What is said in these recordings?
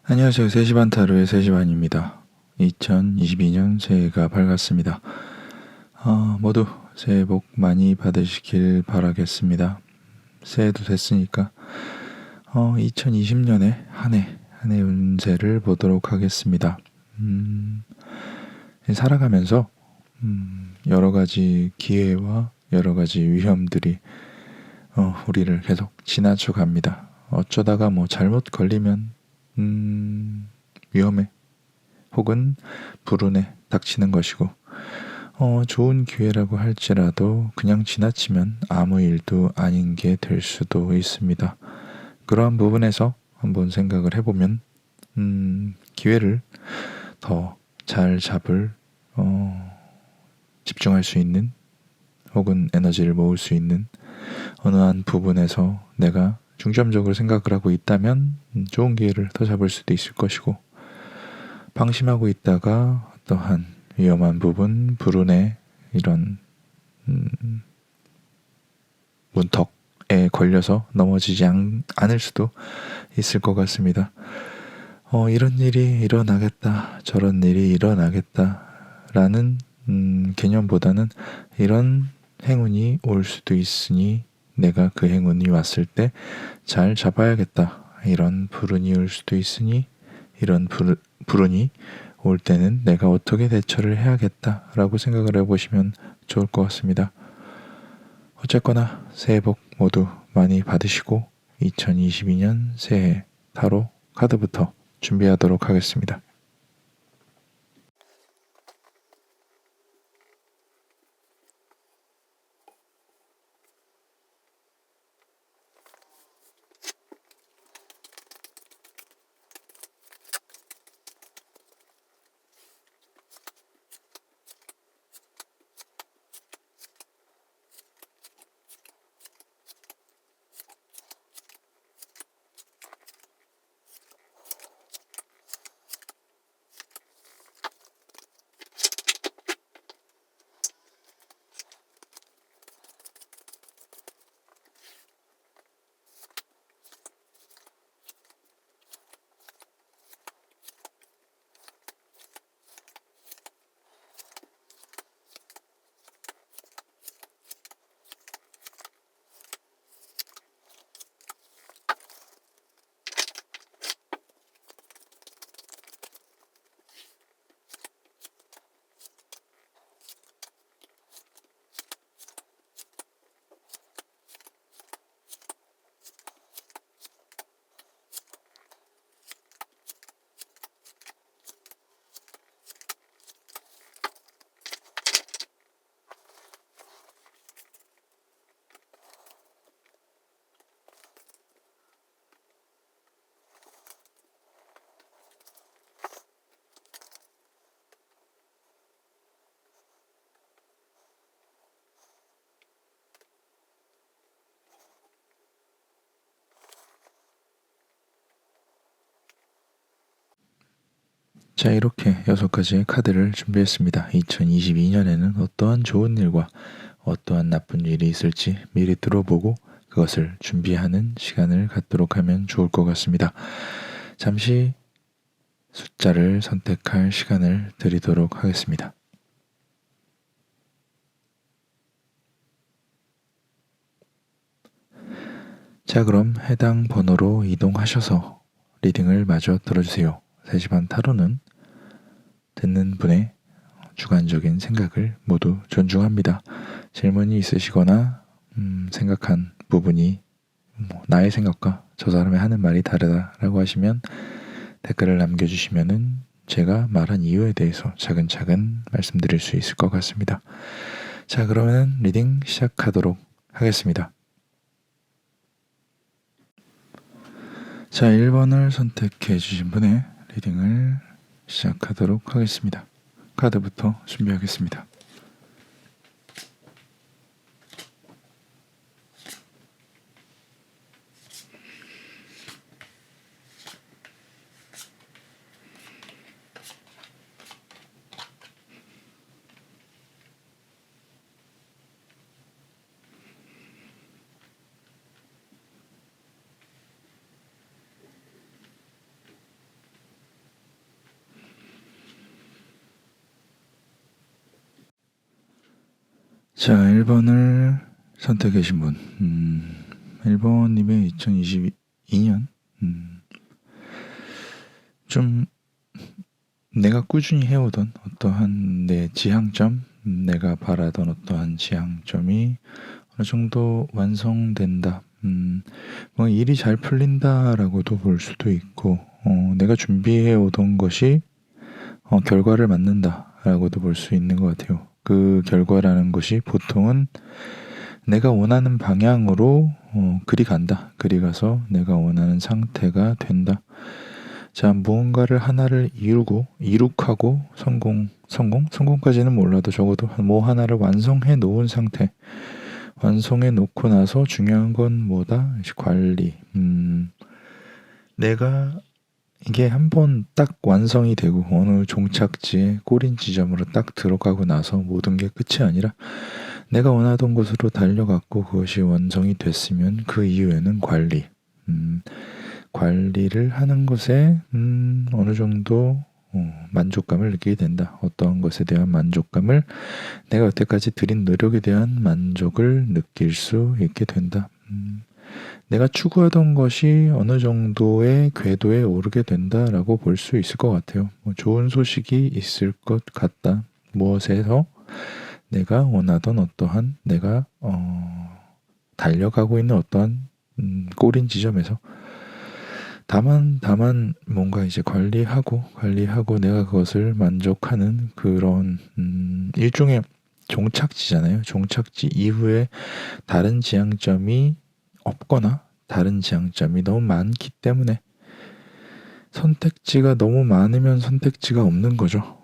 안녕하세요. 3시 반 타로의 3시 반입니다. 2022년 새해가 밝았습니다. 모두 새해 복 많이 받으시길 바라겠습니다. 새해도 됐으니까 2020년에 한 해 운세를 보도록 하겠습니다. 살아가면서 여러 가지 기회와 여러 가지 위험들이 우리를 계속 지나쳐 갑니다. 어쩌다가 잘못 걸리면 위험에 혹은 불운에 닥치는 것이고 좋은 기회라고 할지라도 그냥 지나치면 아무 일도 아닌 게 될 수도 있습니다. 그러한 부분에서 한번 생각을 해보면 기회를 더 잘 잡을 집중할 수 있는 혹은 에너지를 모을 수 있는 어느 한 부분에서 내가 중점적으로 생각을 하고 있다면 좋은 기회를 더 잡을 수도 있을 것이고, 방심하고 있다가 어떠한 위험한 부분, 불운의 이런 문턱에 걸려서 넘어지지 않을 수도 있을 것 같습니다. 이런 일이 일어나겠다, 저런 일이 일어나겠다라는 개념보다는 이런 행운이 올 수도 있으니 내가 그 행운이 왔을 때 잘 잡아야겠다. 이런 불운이 올 수도 있으니 이런 불운이 올 때는 내가 어떻게 대처를 해야겠다라고 생각을 해보시면 좋을 것 같습니다. 어쨌거나 새해 복 모두 많이 받으시고 2022년 새해 타로 카드부터 준비하도록 하겠습니다. 자, 이렇게 6가지의 카드를 준비했습니다. 2022년에는 어떠한 좋은 일과 어떠한 나쁜 일이 있을지 미리 들어보고 그것을 준비하는 시간을 갖도록 하면 좋을 것 같습니다. 잠시 숫자를 선택할 시간을 드리도록 하겠습니다. 자, 그럼 해당 번호로 이동하셔서 리딩을 마저 들어주세요. 3시 반 타로는 듣는 분의 주관적인 생각을 모두 존중합니다. 질문이 있으시거나 생각한 부분이 나의 생각과 저 사람의 하는 말이 다르다라고 하시면 댓글을 남겨주시면은 제가 말한 이유에 대해서 차근차근 말씀드릴 수 있을 것 같습니다. 자, 그러면 리딩 시작하도록 하겠습니다. 자, 1번을 선택해 주신 분의 리딩을 시작하도록 하겠습니다. 카드부터 준비하겠습니다. 자, 1번을 선택해 주신 분. 1번님의 2022년. 좀 내가 꾸준히 해오던 어떠한 내 지향점, 내가 바라던 어떠한 지향점이 어느 정도 완성된다. 뭐 일이 잘 풀린다라고도 볼 수도 있고, 내가 준비해 오던 것이 결과를 맞는다라고도 볼 수 있는 것 같아요. 그 결과라는 것이 보통은 내가 원하는 방향으로 그리 간다. 그리 가서 내가 원하는 상태가 된다. 자, 무언가를 하나를 이룩하고 성공까지는 몰라도 적어도 뭐 하나를 완성해 놓은 상태. 완성해 놓고 나서 중요한 건 뭐다? 관리. 내가 이게 한번 딱 완성이 되고 어느 종착지에 꼬린 지점으로 딱 들어가고 나서 모든 게 끝이 아니라 내가 원하던 곳으로 달려갔고 그것이 완성이 됐으면 그 이후에는 관리. 관리를 하는 것에 어느 정도 만족감을 느끼게 된다. 어떠한 것에 대한 만족감을 내가 여태까지 들인 노력에 대한 만족을 느낄 수 있게 된다. 내가 추구하던 것이 어느 정도의 궤도에 오르게 된다라고 볼 수 있을 것 같아요. 좋은 소식이 있을 것 같다. 무엇에서 내가 원하던 어떠한 내가 달려가고 있는 어떠한 꼬린 지점에서 다만 뭔가 이제 관리하고 내가 그것을 만족하는 그런 일종의 종착지잖아요. 종착지 이후에 다른 지향점이 없거나 다른 지향점이 너무 많기 때문에 선택지가 너무 많으면 선택지가 없는 거죠.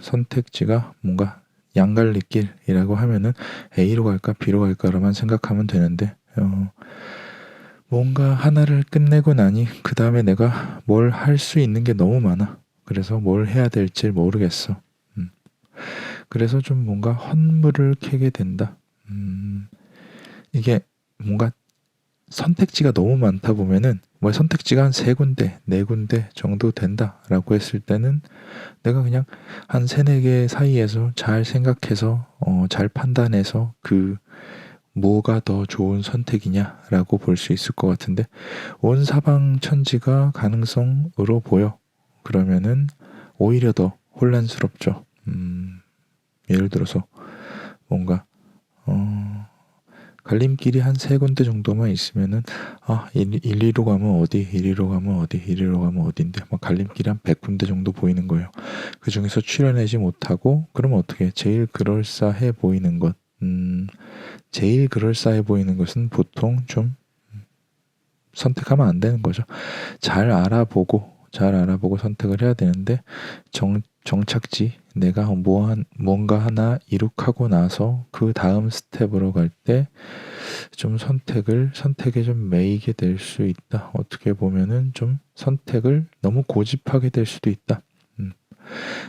선택지가 뭔가 양갈래길이라고 하면은 A로 갈까 B로 갈까로만 생각하면 되는데 뭔가 하나를 끝내고 나니 그 다음에 내가 뭘 할 수 있는 게 너무 많아. 그래서 뭘 해야 될지 모르겠어. 그래서 좀 뭔가 헌물을 캐게 된다. 이게 뭔가 선택지가 너무 많다 보면은 뭐 선택지가 한 3군데, 4군데 정도 된다라고 했을 때는 내가 그냥 한 3-4개 사이에서 잘 생각해서 잘 판단해서 그 뭐가 더 좋은 선택이냐라고 볼 수 있을 것 같은데 온 사방천지가 가능성으로 보여. 그러면은 오히려 더 혼란스럽죠. 예를 들어서 뭔가 갈림길이 한 3군데 정도만 있으면은 1리로 가면 어디, 1리로 가면 어디, 1리로 가면 어디인데 막 갈림길이 한 100군데 정도 보이는 거예요. 그 중에서 추려내지 못하고 그러면 어떻게 제일 그럴싸해 보이는 것 제일 그럴싸해 보이는 것은 보통 좀 선택하면 안 되는 거죠. 잘 알아보고 선택을 해야 되는데 정착지 내가 뭔가 하나 이룩하고 나서 그 다음 스텝으로 갈 때 좀 선택에 좀 매이게 될 수 있다. 어떻게 보면은 좀 선택을 너무 고집하게 될 수도 있다.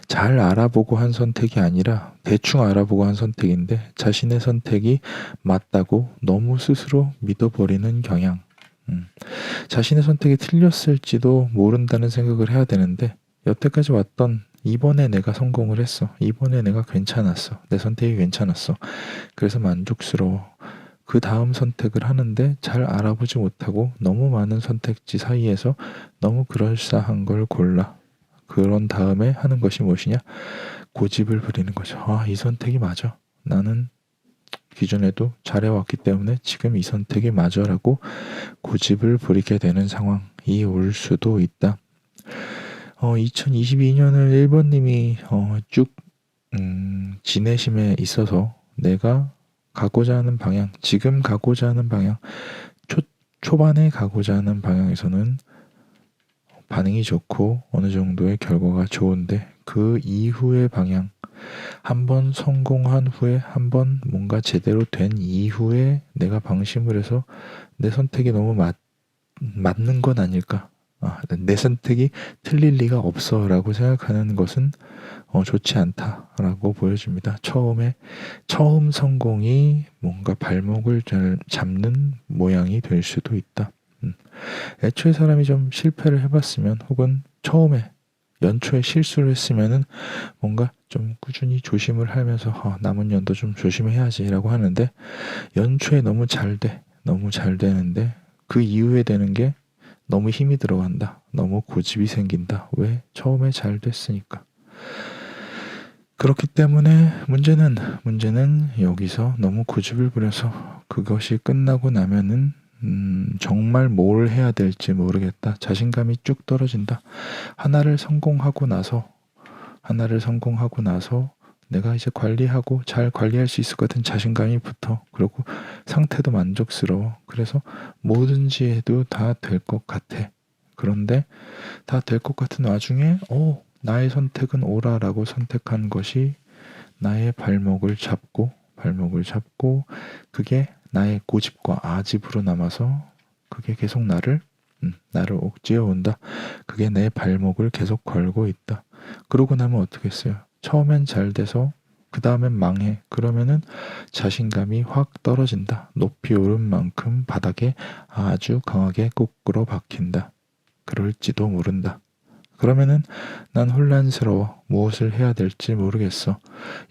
잘 알아보고 한 선택이 아니라 대충 알아보고 한 선택인데 자신의 선택이 맞다고 너무 스스로 믿어버리는 경향. 자신의 선택이 틀렸을지도 모른다는 생각을 해야 되는데 여태까지 왔던 이번에 내가 성공을 했어. 이번에 내가 괜찮았어. 내 선택이 괜찮았어. 그래서 만족스러워. 그 다음 선택을 하는데 잘 알아보지 못하고 너무 많은 선택지 사이에서 너무 그럴싸한 걸 골라. 그런 다음에 하는 것이 무엇이냐? 고집을 부리는 거죠. 이 선택이 맞아. 나는 기존에도 잘해왔기 때문에 지금 이 선택이 맞아라고 고집을 부리게 되는 상황이 올 수도 있다. 2022년을 1번님이 쭉 지내심에 있어서 내가 가고자 하는 방향, 지금 가고자 하는 방향, 초반에 가고자 하는 방향에서는 반응이 좋고 어느 정도의 결과가 좋은데 그 이후의 방향, 한번 성공한 후에 한번 뭔가 제대로 된 이후에 내가 방심을 해서 내 선택이 너무 맞는 건 아닐까? 내 선택이 틀릴 리가 없어 라고 생각하는 것은 좋지 않다라고 보여집니다. 처음 성공이 뭔가 발목을 잘 잡는 모양이 될 수도 있다. 애초에 사람이 좀 실패를 해봤으면 혹은 처음에 연초에 실수를 했으면은 뭔가 좀 꾸준히 조심을 하면서 남은 연도 좀 조심해야지라고 하는데, 연초에 너무 잘 돼. 너무 잘 되는데 그 이후에 되는 게 너무 힘이 들어간다. 너무 고집이 생긴다. 왜? 처음에 잘 됐으니까. 그렇기 때문에 문제는 여기서 너무 고집을 부려서 그것이 끝나고 나면은 정말 뭘 해야 될지 모르겠다. 자신감이 쭉 떨어진다. 하나를 성공하고 나서 내가 이제 관리하고 잘 관리할 수 있을 것 같은 자신감이 붙어. 그리고 상태도 만족스러워. 그래서 뭐든지 해도 다 될 것 같아. 그런데 다 될 것 같은 와중에 나의 선택은 옳아라고 선택한 것이 나의 발목을 잡고 그게 나의 고집과 아집으로 남아서 그게 계속 나를 옥죄어 온다. 그게 내 발목을 계속 걸고 있다. 그러고 나면 어떻겠어요? 처음엔 잘 돼서 그 다음엔 망해. 그러면은 자신감이 확 떨어진다. 높이 오른 만큼 바닥에 아주 강하게 꾹꾸러 박힌다. 그럴지도 모른다. 그러면은 난 혼란스러워. 무엇을 해야 될지 모르겠어.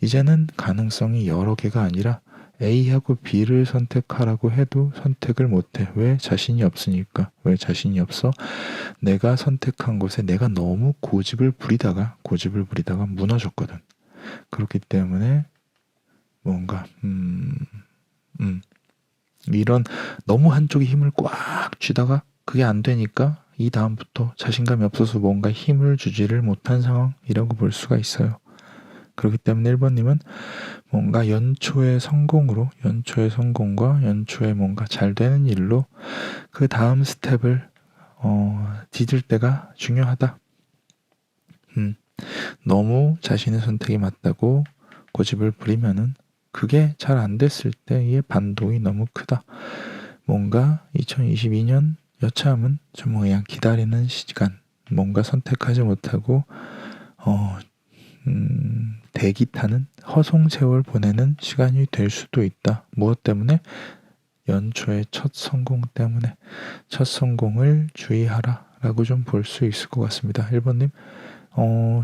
이제는 가능성이 여러 개가 아니라 A하고 B를 선택하라고 해도 선택을 못해. 왜? 자신이 없으니까. 왜 자신이 없어? 내가 선택한 곳에 내가 너무 고집을 부리다가 무너졌거든. 그렇기 때문에 뭔가 이런 너무 한쪽에 힘을 꽉 쥐다가 그게 안 되니까 이 다음부터 자신감이 없어서 뭔가 힘을 주지를 못한 상황이라고 볼 수가 있어요. 그렇기 때문에 1번님은 뭔가 연초의 성공과 연초에 뭔가 잘 되는 일로 그 다음 스텝을 디딜 때가 중요하다. 너무 자신의 선택이 맞다고 고집을 부리면은 그게 잘 안 됐을 때의 반동이 너무 크다. 뭔가 2022년 여차하면 좀 그냥 기다리는 시간, 뭔가 선택하지 못하고 대기 타는 허송세월 보내는 시간이 될 수도 있다. 무엇 때문에? 연초의 첫 성공 때문에. 첫 성공을 주의하라 라고 좀 볼 수 있을 것 같습니다. 1번님,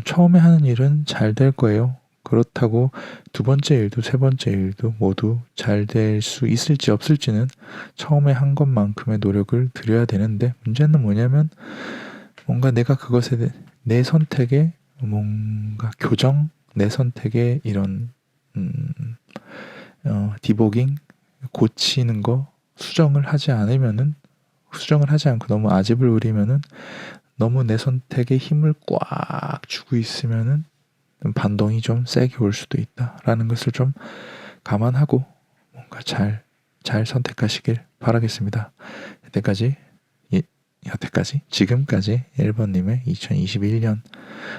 처음에 하는 일은 잘 될 거예요. 그렇다고 두 번째 일도 세 번째 일도 모두 잘 될 수 있을지 없을지는 처음에 한 것만큼의 노력을 들여야 되는데, 문제는 뭐냐면 뭔가 내가 그것에 내 선택에 뭔가 교정, 내 선택에 이런 디보깅, 고치는 거 수정을 하지 않고 너무 아집을 부리면은, 너무 내 선택에 힘을 꽉 주고 있으면은 반동이 좀 세게 올 수도 있다라는 것을 좀 감안하고 뭔가 잘 선택하시길 바라겠습니다. 지금까지 1번님의 2021년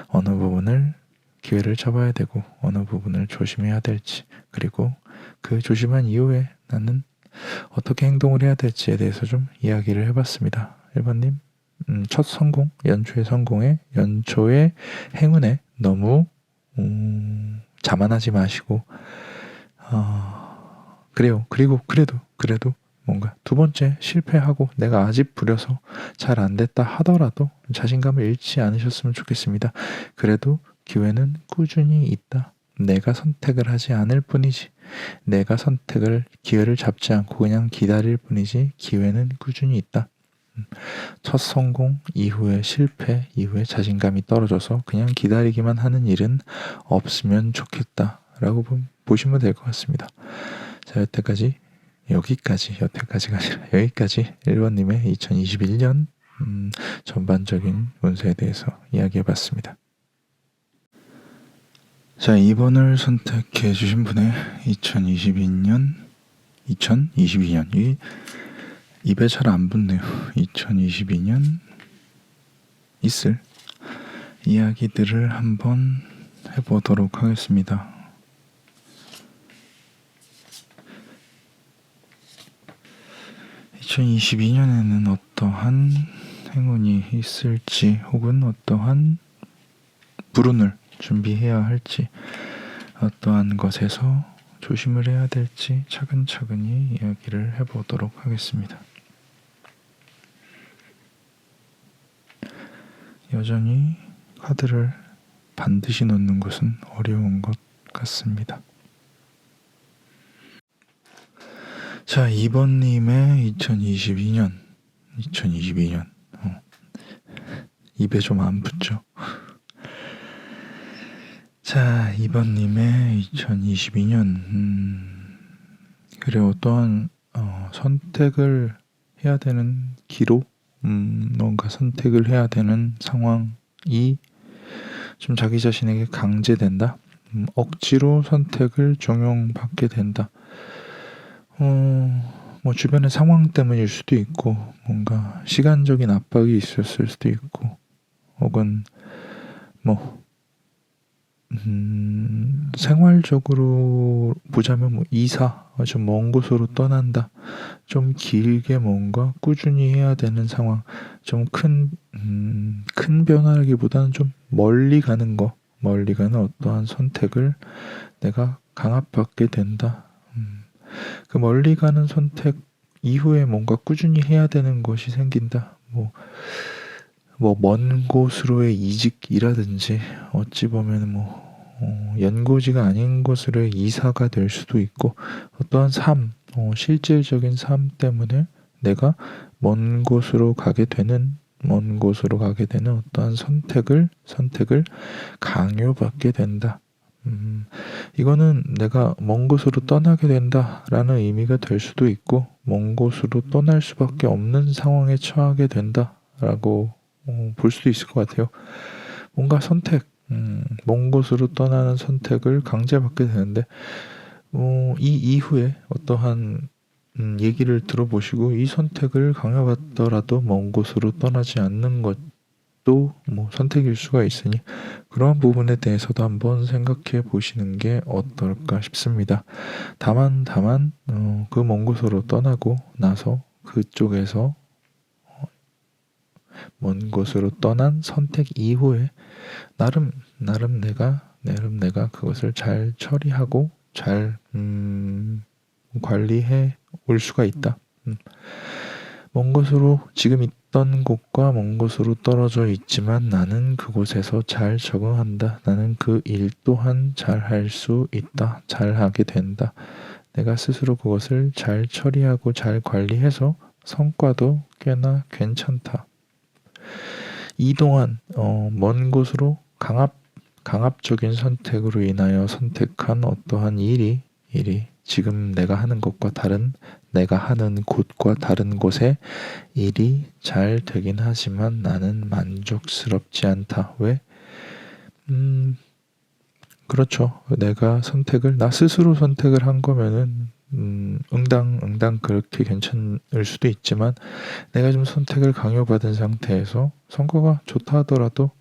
어느 부분을 기회를 잡아야 되고 어느 부분을 조심해야 될지, 그리고 그 조심한 이후에 나는 어떻게 행동을 해야 될지에 대해서 좀 이야기를 해봤습니다. 1번님, 첫 성공, 연초의 행운에 너무 자만하지 마시고, 그래요. 그래도 뭔가 두 번째 실패하고 내가 아집 부려서 잘 안 됐다 하더라도 자신감을 잃지 않으셨으면 좋겠습니다. 그래도 기회는 꾸준히 있다. 내가 선택을 하지 않을 뿐이지, 기회를 잡지 않고 그냥 기다릴 뿐이지 기회는 꾸준히 있다. 첫 성공 이후에 실패 이후에 자신감이 떨어져서 그냥 기다리기만 하는 일은 없으면 좋겠다라고 보시면 될 것 같습니다. 자, 여기까지가 아니라 여기까지 1번님의 2021년 전반적인 운세에 대해서 이야기해봤습니다. 자, 2번을 선택해 주신 분의 2022년 이 입에 잘 안 붙네요. 2022년 있을 이야기들을 한번 해보도록 하겠습니다. 2022년에는 어떠한 행운이 있을지, 혹은 어떠한 불운을 준비해야 할지, 어떠한 것에서 조심을 해야 될지 차근차근히 이야기를 해보도록 하겠습니다. 여전히 카드를 반드시 넣는 것은 어려운 것 같습니다. 자, 2번님의 2022년 입에 좀 안 붙죠. 자, 2번님의 2022년 그래 어떠한 선택을 해야 되는 기로 뭔가 선택을 해야 되는 상황이 좀 자기 자신에게 강제된다. 억지로 선택을 종용받게 된다. 뭐 주변의 상황 때문일 수도 있고 뭔가 시간적인 압박이 있었을 수도 있고 혹은 뭐 생활적으로 보자면 뭐 이사 좀 먼 곳으로 떠난다. 좀 길게 뭔가 꾸준히 해야 되는 상황. 좀 큰 변화라기보다는 좀 멀리 가는 어떠한 선택을 내가 강압받게 된다. 그 멀리 가는 선택 이후에 뭔가 꾸준히 해야 되는 것이 생긴다. 뭐 먼 곳으로의 이직이라든지 어찌 보면 연고지가 아닌 곳으로의 이사가 될 수도 있고 어떠한 실질적인 삶 때문에 내가 먼 곳으로 가게 되는 어떠한 선택을 강요받게 된다. 이거는 내가 먼 곳으로 떠나게 된다라는 의미가 될 수도 있고 먼 곳으로 떠날 수밖에 없는 상황에 처하게 된다라고 볼 수도 있을 것 같아요. 뭔가 먼 곳으로 떠나는 선택을 강제받게 되는데 이 이후에 어떠한 얘기를 들어보시고 이 선택을 강요받더라도 먼 곳으로 떠나지 않는 것도 선택일 수가 있으니 그런 부분에 대해서도 한번 생각해 보시는 게 어떨까 싶습니다. 다만 그 먼 곳으로 떠나고 나서 그쪽에서 먼 곳으로 떠난 선택 이후에 나름 내가 그것을 잘 처리하고 잘 관리해 올 수가 있다. 먼 곳으로 지금 있던 곳과 먼 곳으로 떨어져 있지만 나는 그곳에서 잘 적응한다. 나는 그 일 또한 잘 할 수 있다. 잘 하게 된다. 내가 스스로 그것을 잘 처리하고 잘 관리해서 성과도 꽤나 괜찮다. 이동안 먼 곳으로 강압적인 선택으로 인하여 선택한 어떠한 일이 지금 내가 하는 것과 다른 내가 하는 곳과 다른 곳에 일이 잘 되긴 하지만 나는 만족스럽지 않다. 왜? 그렇죠. 나 스스로 선택을 한 거면은 응당 그렇게 괜찮을 수도 있지만 내가 좀 선택을 강요받은 상태에서 성과가 좋다 하더라도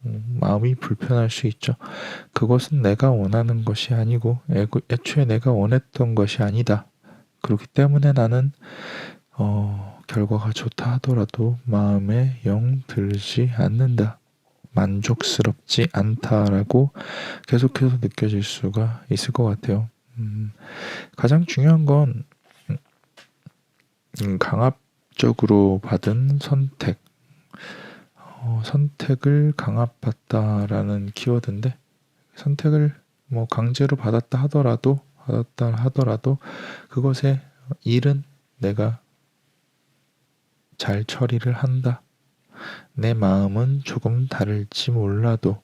마음이 불편할 수 있죠. 그것은 내가 원하는 것이 아니고 애초에 내가 원했던 것이 아니다. 그렇기 때문에 나는 결과가 좋다 하더라도 마음에 영 들지 않는다. 만족스럽지 않다라고 계속해서 느껴질 수가 있을 것 같아요. 가장 중요한 건 강압적으로 받은 선택을 강압받다라는 키워드인데 선택을 강제로 받았다 하더라도 그것의 일은 내가 잘 처리를 한다. 내 마음은 조금 다를지 몰라도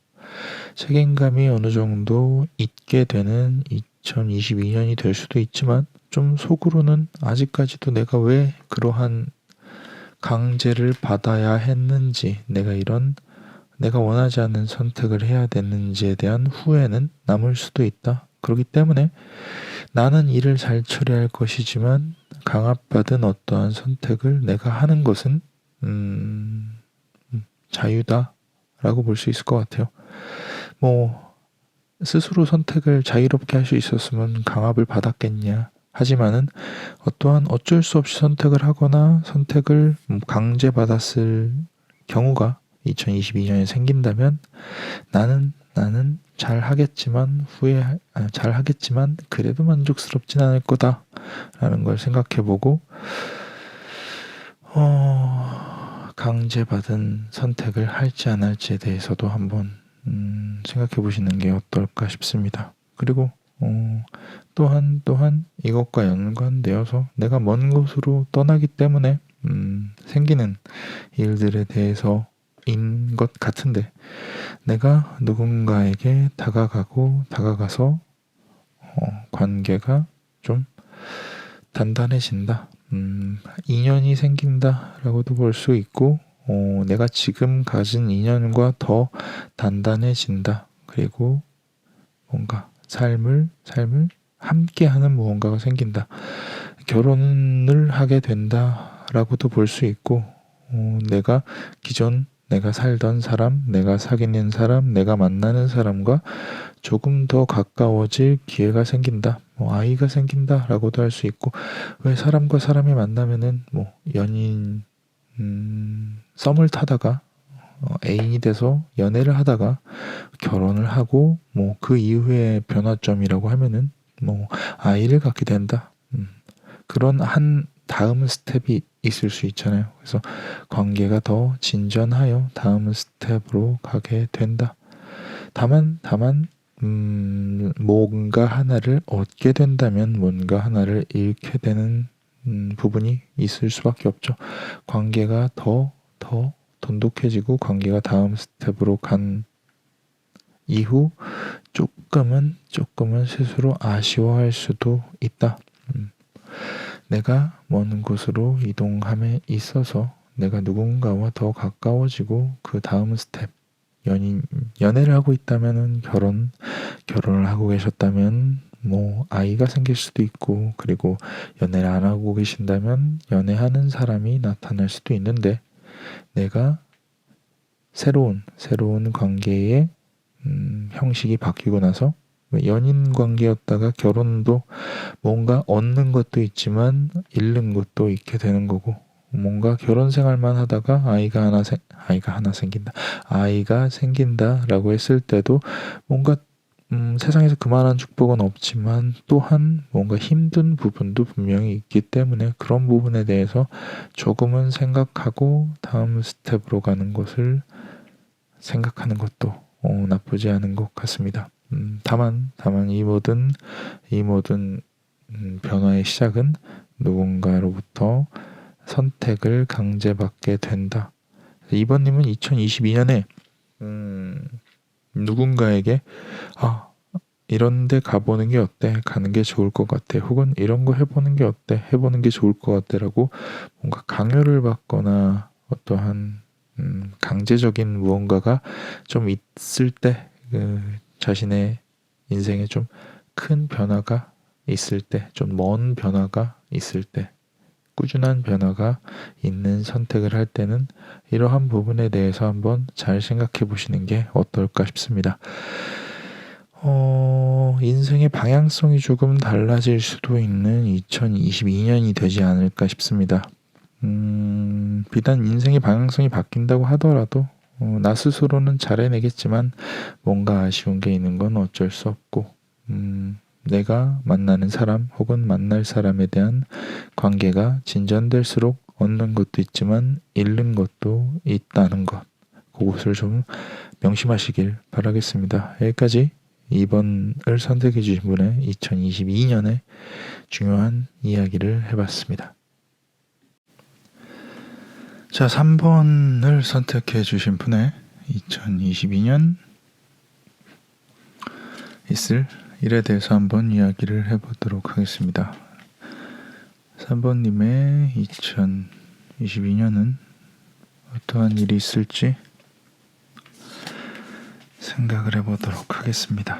책임감이 어느 정도 있게 되는 2022년이 될 수도 있지만 좀 속으로는 아직까지도 내가 왜 그러한 강제를 받아야 했는지 내가 원하지 않는 선택을 해야 됐는지에 대한 후회는 남을 수도 있다. 그렇기 때문에 나는 일을 잘 처리할 것이지만 강압받은 어떠한 선택을 내가 하는 것은 자유다라고 볼 수 있을 것 같아요. 스스로 선택을 자유롭게 할 수 있었으면 강압을 받았겠냐. 하지만은 어떠한 어쩔 수 없이 선택을 하거나 선택을 강제받았을 경우가 2022년에 생긴다면 나는 잘 하겠지만 그래도 만족스럽진 않을 거다라는 걸 생각해보고 강제받은 선택을 할지 안 할지에 대해서도 한번 생각해 보시는 게 어떨까 싶습니다. 그리고 또한 이것과 연관되어서 내가 먼 곳으로 떠나기 때문에 생기는 일들에 대해서인 것 같은데, 내가 누군가에게 다가가서 관계가 좀 단단해진다. 인연이 생긴다라고도 볼 수 있고, 내가 지금 가진 인연과 더 단단해진다. 그리고 뭔가 삶을 함께하는 무언가가 생긴다. 결혼을 하게 된다라고도 볼 수 있고, 내가 살던 사람, 내가 사귀는 사람, 내가 만나는 사람과 조금 더 가까워질 기회가 생긴다. 아이가 생긴다라고도 할 수 있고, 왜 사람과 사람이 만나면은 연인 썸을 타다가 애인이 돼서 연애를 하다가 결혼을 하고 그 이후의 변화점이라고 하면은 아이를 갖게 된다. 그런 한 다음 스텝이 있을 수 있잖아요. 그래서 관계가 더 진전하여 다음 스텝으로 가게 된다. 다만 뭔가 하나를 얻게 된다면 뭔가 하나를 잃게 되는 부분이 있을 수밖에 없죠. 관계가 더 돈독해지고 관계가 다음 스텝으로 간 이후 조금은 스스로 아쉬워할 수도 있다. 내가 먼 곳으로 이동함에 있어서 내가 누군가와 더 가까워지고 그 다음 스텝, 연애를 하고 있다면은 결혼을 하고 계셨다면 아이가 생길 수도 있고, 그리고 연애를 안 하고 계신다면 연애하는 사람이 나타날 수도 있는데, 내가 새로운 관계의 형식이 바뀌고 나서 연인 관계였다가 결혼도 뭔가 얻는 것도 있지만 잃는 것도 있게 되는 거고, 뭔가 결혼 생활만 하다가 아이가 생긴다라고 했을 때도 뭔가 세상에서 그만한 축복은 없지만 또한 뭔가 힘든 부분도 분명히 있기 때문에, 그런 부분에 대해서 조금은 생각하고 다음 스텝으로 가는 것을 생각하는 것도 나쁘지 않은 것 같습니다. 다만 이 모든 변화의 시작은 누군가로부터 선택을 강제받게 된다. 이번님은 2022년에 누군가에게 이런 데 가보는 게 어때? 가는 게 좋을 것 같아. 혹은 이런 거 해보는 게 어때? 해보는 게 좋을 것 같아. 라고 뭔가 강요를 받거나 어떠한 강제적인 무언가가 좀 있을 때, 자신의 인생에 좀 큰 변화가 있을 때, 좀 먼 변화가 있을 때, 꾸준한 변화가 있는 선택을 할 때는 이러한 부분에 대해서 한번 잘 생각해 보시는 게 어떨까 싶습니다. 인생의 방향성이 조금 달라질 수도 있는 2022년이 되지 않을까 싶습니다. 비단 인생의 방향성이 바뀐다고 하더라도 나 스스로는 잘 해내겠지만 뭔가 아쉬운 게 있는 건 어쩔 수 없고, 내가 만나는 사람 혹은 만날 사람에 대한 관계가 진전될수록 얻는 것도 있지만 잃는 것도 있다는 것, 그것을 좀 명심하시길 바라겠습니다. 여기까지 2번을 선택해 주신 분의 2022년에 중요한 이야기를 해봤습니다. 자, 3번을 선택해 주신 분의 2022년 있을 일에 대해서 한번 이야기를 해보도록 하겠습니다. 3번님의 2022년은 어떠한 일이 있을지 생각을 해보도록 하겠습니다.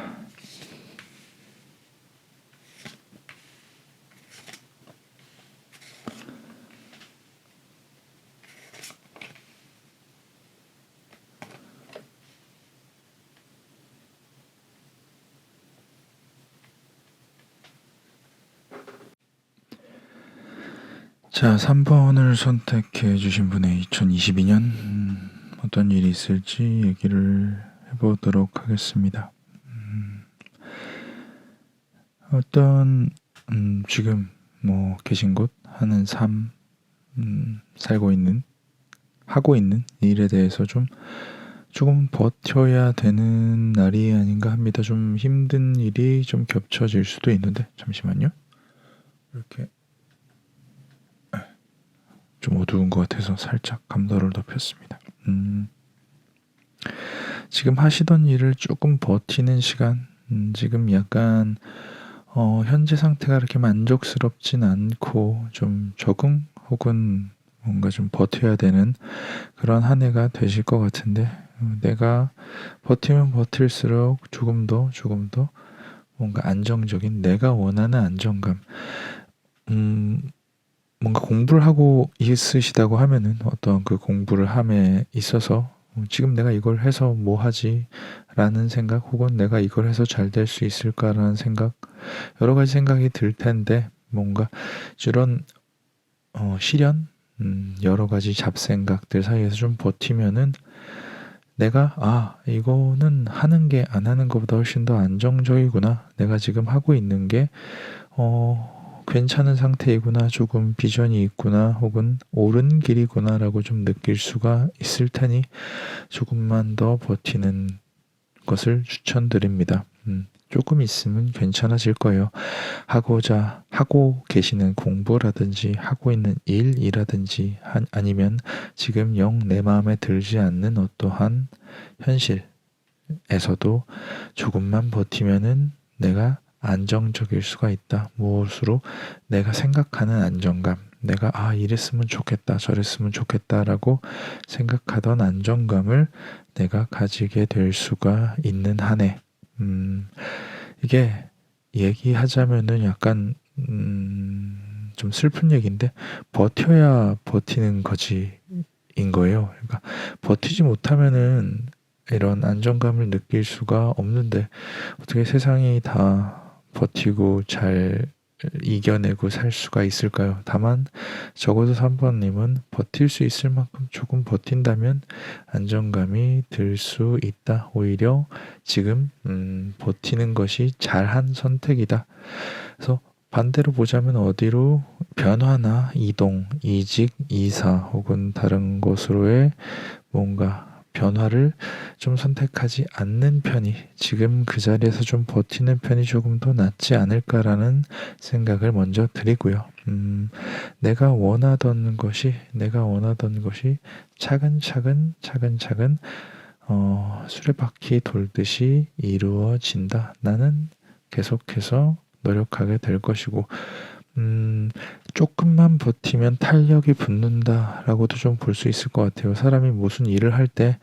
자, 3번을 선택해 주신 분의 2022년 어떤 일이 있을지 얘기를 해보도록 하겠습니다. 어떤 지금 계신 곳, 하는 삶, 살고 있는 하고 있는 일에 대해서 조금 버텨야 되는 날이 아닌가 합니다. 좀 힘든 일이 좀 겹쳐질 수도 있는데 잠시만요. 이렇게 좀 어두운 것 같아서 살짝 감도를 높였습니다. 지금 하시던 일을 조금 버티는 시간, 지금 약간 현재 상태가 그렇게 만족스럽진 않고 좀 적응 혹은 뭔가 좀 버텨야 되는 그런 한 해가 되실 것 같은데, 내가 버티면 버틸수록 조금 더 뭔가 안정적인 내가 원하는 안정감, 뭔가 공부를 하고 있으시다고 하면은 어떤 그 공부를 함에 있어서 지금 내가 이걸 해서 뭐 하지? 라는 생각 혹은 내가 이걸 해서 잘 될 수 있을까라는 생각, 여러 가지 생각이 들 텐데 뭔가 이런 시련, 여러 가지 잡생각들 사이에서 좀 버티면은 내가 이거는 하는 게 안 하는 것보다 훨씬 더 안정적이구나. 내가 지금 하고 있는 게 괜찮은 상태이구나, 조금 비전이 있구나, 혹은 옳은 길이구나라고 좀 느낄 수가 있을 테니 조금만 더 버티는 것을 추천드립니다. 조금 있으면 괜찮아질 거예요. 하고 계시는 공부라든지 하고 있는 일이라든지 아니면 지금 영 내 마음에 들지 않는 어떠한 현실에서도 조금만 버티면은 내가 안정적일 수가 있다. 무엇으로? 내가 생각하는 안정감. 내가 이랬으면 좋겠다, 저랬으면 좋겠다라고 생각하던 안정감을 내가 가지게 될 수가 있는 한 해. 이게 얘기하자면은 약간 좀 슬픈 얘기인데 버텨야 버티는 거지 인 거예요. 그러니까 버티지 못하면은 이런 안정감을 느낄 수가 없는데 어떻게 세상이 다 버티고 잘 이겨내고 살 수가 있을까요? 다만 적어도 3번님은 버틸 수 있을 만큼 조금 버틴다면 안정감이 들 수 있다. 오히려 지금 버티는 것이 잘한 선택이다. 그래서 반대로 보자면 어디로 변화나 이동, 이직, 이사 혹은 다른 곳으로의 뭔가 변화를 좀 선택하지 않는 편이, 지금 그 자리에서 좀 버티는 편이 조금 더 낫지 않을까라는 생각을 먼저 드리고요. 내가 원하던 것이 차근차근 수레바퀴 돌듯이 이루어진다. 나는 계속해서 노력하게 될 것이고, 조금만 버티면 탄력이 붙는다라고도 좀 볼 수 있을 것 같아요. 사람이 무슨 일을 할 때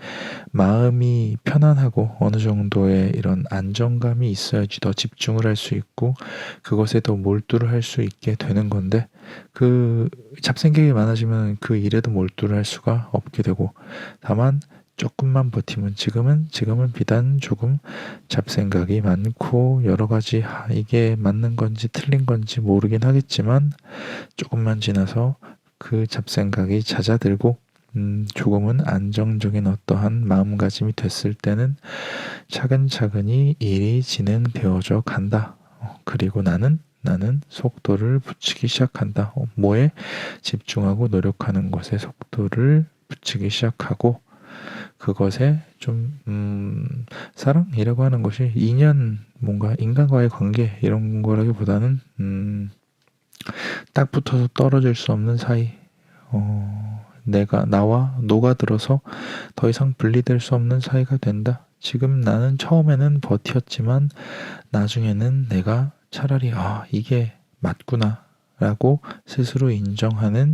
마음이 편안하고 어느 정도의 이런 안정감이 있어야지 더 집중을 할 수 있고 그것에 더 몰두를 할 수 있게 되는 건데, 그 잡생각이 많아지면 그 일에도 몰두를 할 수가 없게 되고, 다만 조금만 버티면 지금은 비단 조금 잡생각이 많고 여러 가지 이게 맞는 건지 틀린 건지 모르긴 하겠지만 조금만 지나서 그 잡생각이 잦아들고 조금은 안정적인 어떠한 마음가짐이 됐을 때는 차근차근히 일이 진행되어져 간다. 그리고 나는 속도를 붙이기 시작한다. 뭐에 집중하고 노력하는 것에 속도를 붙이기 시작하고, 그것에 좀 사랑이라고 하는 것이 인연, 뭔가 인간과의 관계 이런 거라기보다는 딱 붙어서 떨어질 수 없는 사이, 내가 나와 녹아들어서 더 이상 분리될 수 없는 사이가 된다. 지금 나는 처음에는 버텼지만 나중에는 내가 차라리 이게 맞구나 라고 스스로 인정하는,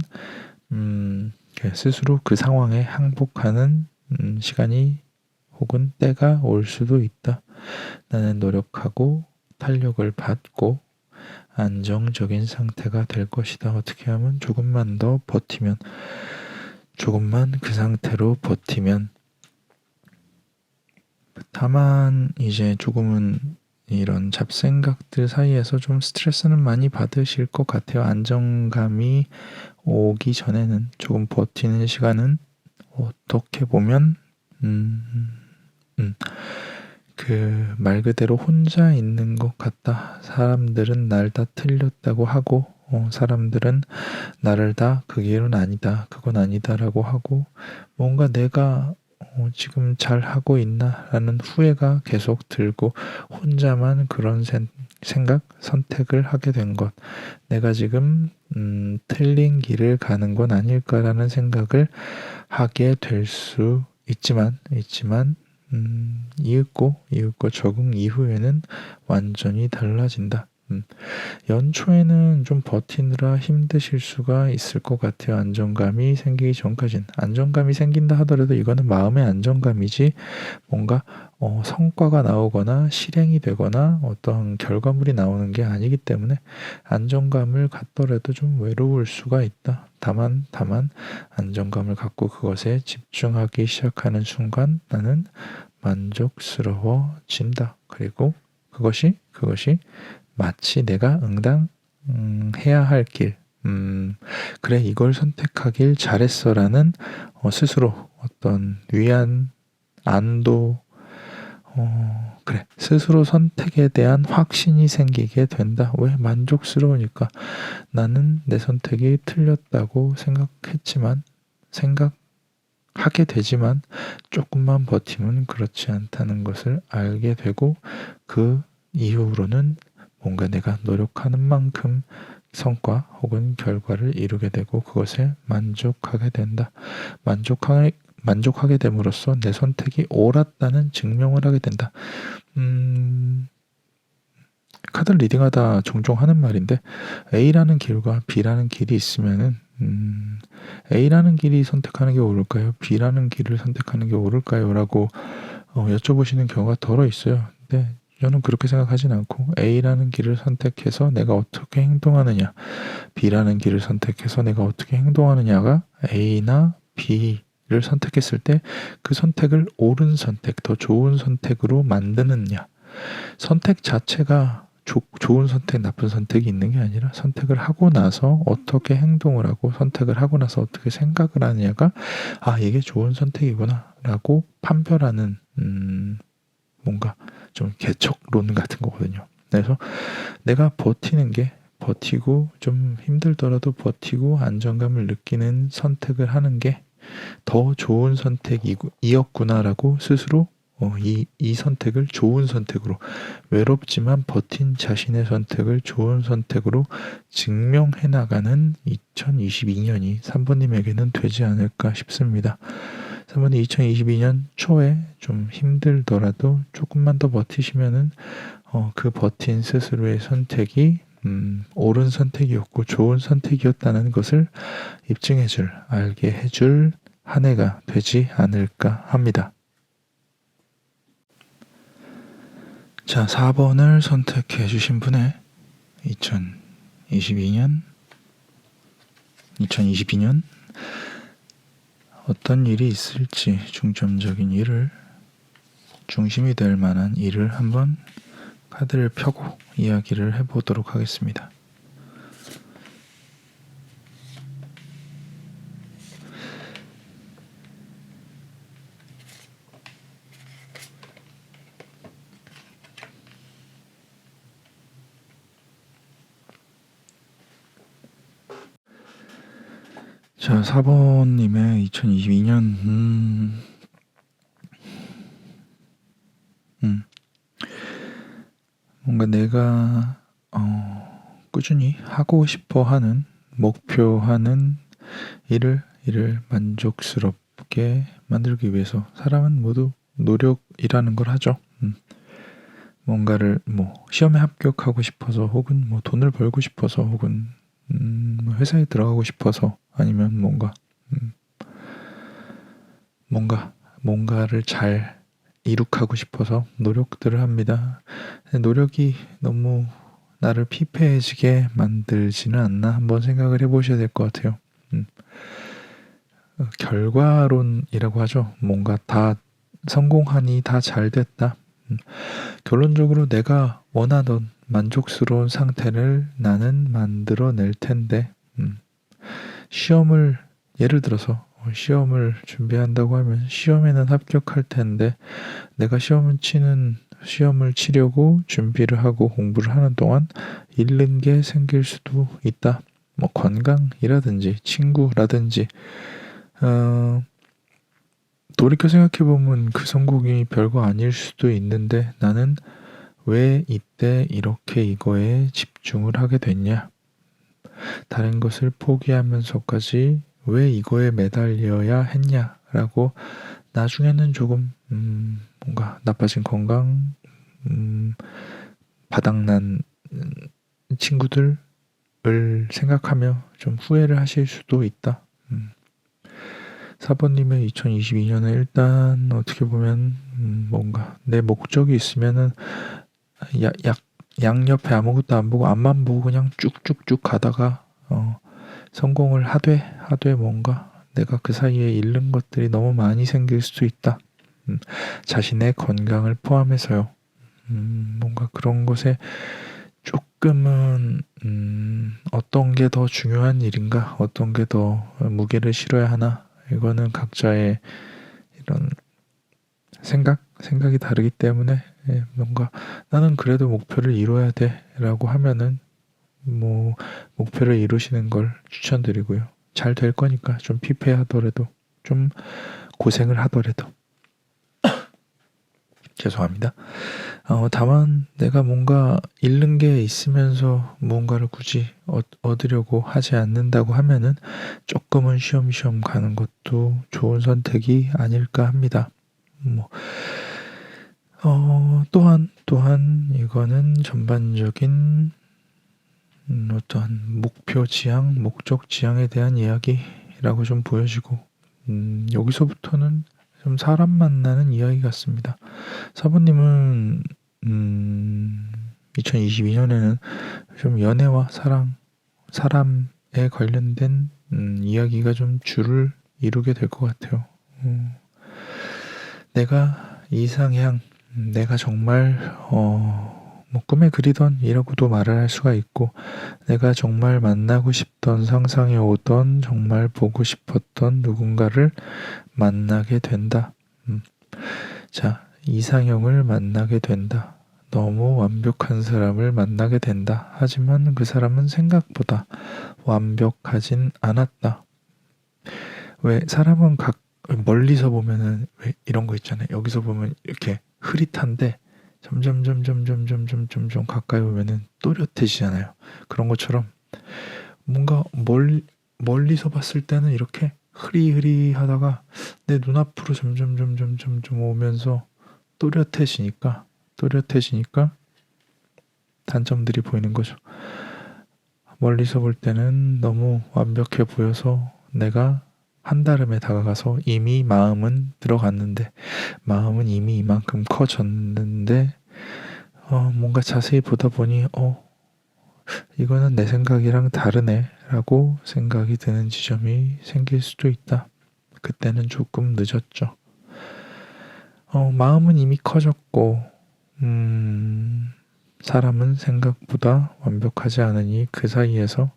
스스로 그 상황에 항복하는 시간이 혹은 때가 올 수도 있다. 나는 노력하고 탄력을 받고 안정적인 상태가 될 것이다. 어떻게 하면 조금만 더 버티면, 조금만 그 상태로 버티면, 다만 이제 조금은 이런 잡생각들 사이에서 좀 스트레스는 많이 받으실 것 같아요. 안정감이 오기 전에는 조금 버티는 시간은 어떻게 보면 그 말 그대로 혼자 있는 것 같다. 사람들은 날 다 틀렸다고 하고 사람들은 나를 다 그 길은 아니다, 그건 아니다라고 하고 뭔가 내가 지금 잘 하고 있나라는 후회가 계속 들고 혼자만 그런 생각, 선택을 하게 된 것. 내가 지금 틀린 길을 가는 건 아닐까라는 생각을 하게 될 수 있지만 이윽고 적응 이후에는 완전히 달라진다. 연초에는 좀 버티느라 힘드실 수가 있을 것 같아요. 안정감이 생기기 전까진. 안정감이 생긴다 하더라도 이거는 마음의 안정감이지 뭔가 성과가 나오거나 실행이 되거나 어떤 결과물이 나오는 게 아니기 때문에 안정감을 갖더라도 좀 외로울 수가 있다. 다만 안정감을 갖고 그것에 집중하기 시작하는 순간 나는 만족스러워진다. 그리고 그것이 마치 내가 해야 할 길, 그래, 이걸 선택하길 잘했어라는 스스로 어떤 위안, 안도, 그래, 스스로 선택에 대한 확신이 생기게 된다. 왜? 만족스러우니까. 나는 내 선택이 틀렸다고 생각하게 되지만 조금만 버티면 그렇지 않다는 것을 알게 되고 그 이후로는 뭔가 내가 노력하는 만큼 성과 혹은 결과를 이루게 되고 그것에 만족하게 된다. 만족하게 됨으로써 내 선택이 옳았다는 증명을 하게 된다. 카드 리딩하다 종종 하는 말인데 A라는 길과 B라는 길이 있으면은 A라는 길이 선택하는 게 옳을까요? B라는 길을 선택하는 게 옳을까요? 라고 여쭤보시는 경우가 덜어 있어요. 근데 저는 그렇게 생각하진 않고 A라는 길을 선택해서 내가 어떻게 행동하느냐, B라는 길을 선택해서 내가 어떻게 행동하느냐가 A나 B를 선택했을 때 그 선택을 옳은 선택, 더 좋은 선택으로 만드느냐. 선택 자체가 좋은 선택, 나쁜 선택이 있는 게 아니라 선택을 하고 나서 어떻게 행동을 하고 선택을 하고 나서 어떻게 생각을 하느냐가 이게 좋은 선택이구나 라고 판별하는 뭔가 좀 개척론 같은 거거든요. 그래서 내가 버티고 좀 힘들더라도 버티고 안정감을 느끼는 선택을 하는 게 더 좋은 선택이었구나라고 스스로 이 선택을 좋은 선택으로 외롭지만 버틴 자신의 선택을 좋은 선택으로 증명해 나가는 2022년이 3번님에게는 되지 않을까 싶습니다. 3번님 2022년 초에 좀 힘들더라도 조금만 더 버티시면은 그 버틴 스스로의 선택이 옳은 선택이었고 좋은 선택이었다는 것을 알게 해줄 한 해가 되지 않을까 합니다. 자, 4번을 선택해 주신 분의 2022년 어떤 일이 있을지 중점적인 일을 중심이 될 만한 일을 한번 카드를 펴고 이야기를 해보도록 하겠습니다. 자, 4번님의 2022년 뭔가 내가 꾸준히 하고 싶어 하는 목표하는 일을 만족스럽게 만들기 위해서 사람은 모두 노력이라는 걸 하죠. 뭔가를 시험에 합격하고 싶어서 혹은 돈을 벌고 싶어서 혹은 회사에 들어가고 싶어서 아니면 뭔가를 잘 이룩하고 싶어서 노력들을 합니다. 노력이 너무 나를 피폐해지게 만들지는 않나 한번 생각을 해보셔야 될 것 같아요. 결과론이라고 하죠. 뭔가 다 성공하니 다 잘 됐다. 결론적으로 내가 원하던 만족스러운 상태를 나는 만들어낼 텐데 시험을 예를 들어서 시험을 준비한다고 하면 시험에는 합격할 텐데 내가 시험을 치려고 준비를 하고 공부를 하는 동안 잃는 게 생길 수도 있다. 뭐 건강이라든지 친구라든지 돌이켜 생각해보면 그 성공이 별거 아닐 수도 있는데 나는 왜 이때 이렇게 이거에 집중을 하게 됐냐? 다른 것을 포기하면서까지 왜 이거에 매달려야 했냐라고 나중에는 조금 뭔가 나빠진 건강, 바닥난 친구들을 생각하며 좀 후회를 하실 수도 있다. 사번님의 2022년에 일단 어떻게 보면 뭔가 내 목적이 있으면은 양옆에 아무것도 안 보고 앞만 보고 그냥 쭉쭉쭉 가다가 성공을 하되 뭔가 내가 그 사이에 잃는 것들이 너무 많이 생길 수도 있다. 자신의 건강을 포함해서요. 뭔가 그런 것에 조금은 어떤 게 더 중요한 일인가, 어떤 게 더 무게를 실어야 하나, 이거는 각자의 이런 생각이 다르기 때문에 뭔가 나는 그래도 목표를 이뤄야 돼 라고 하면은 뭐 목표를 이루시는 걸 추천드리고요. 잘 될 거니까 좀 피폐하더라도 좀 고생을 하더라도 죄송합니다. 다만 내가 뭔가 잃는 게 있으면서 뭔가를 굳이 얻으려고 하지 않는다고 하면은 조금은 쉬엄쉬엄 가는 것도 좋은 선택이 아닐까 합니다. 또한 이거는 전반적인 어떤 목표 지향, 목적 지향에 대한 이야기라고 좀 보여지고 여기서부터는 좀 사람 만나는 이야기 같습니다. 사부님은 2022년에는 좀 연애와 사람에 관련된 이야기가 좀 줄을 이루게 될 것 같아요. 내가 이상향, 내가 정말 뭐 꿈에 그리던 이라고도 말을 할 수가 있고 내가 정말 만나고 싶던 상상해 오던 정말 보고 싶었던 누군가를 만나게 된다. 자, 이상형을 만나게 된다. 너무 완벽한 사람을 만나게 된다. 하지만 그 사람은 생각보다 완벽하진 않았다. 왜 사람은 멀리서 보면은 왜 이런 거 있잖아요. 여기서 보면 이렇게 흐릿한데 점점 가까이 오면은 또렷해지잖아요. 그런 것처럼 뭔가 멀리서 봤을 때는 이렇게 흐리흐리하다가 내 눈앞으로 점점 오면서 또렷해지니까 단점들이 보이는 거죠. 멀리서 볼 때는 너무 완벽해 보여서 내가 한달음에 다가가서 이미 마음은 들어갔는데 마음은 이미 이만큼 커졌는데 뭔가 자세히 보다 보니 이거는 내 생각이랑 다르네 라고 생각이 드는 지점이 생길 수도 있다. 그때는 조금 늦었죠. 마음은 이미 커졌고 사람은 생각보다 완벽하지 않으니 그 사이에서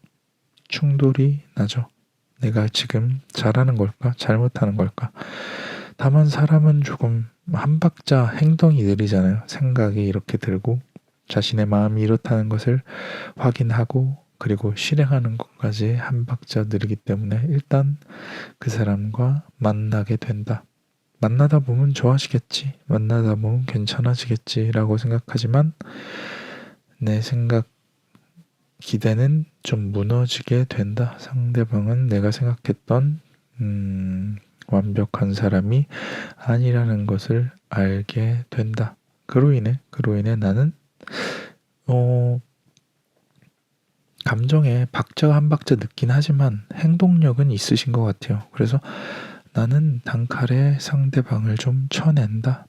충돌이 나죠. 내가 지금 잘하는 걸까? 잘못하는 걸까? 다만 사람은 조금 한 박자 행동이 느리잖아요. 생각이 이렇게 들고 자신의 마음이 이렇다는 것을 확인하고 그리고 실행하는 것까지 한 박자 느리기 때문에 일단 그 사람과 만나게 된다. 만나다 보면 좋아지겠지. 만나다 보면 괜찮아지겠지라고 생각하지만 내 생각 기대는 좀 무너지게 된다. 상대방은 내가 생각했던 완벽한 사람이 아니라는 것을 알게 된다. 그로 인해 나는 감정에 박자가 한 박자 늦긴 하지만 행동력은 있으신 것 같아요. 그래서 나는 단칼에 상대방을 좀 쳐낸다.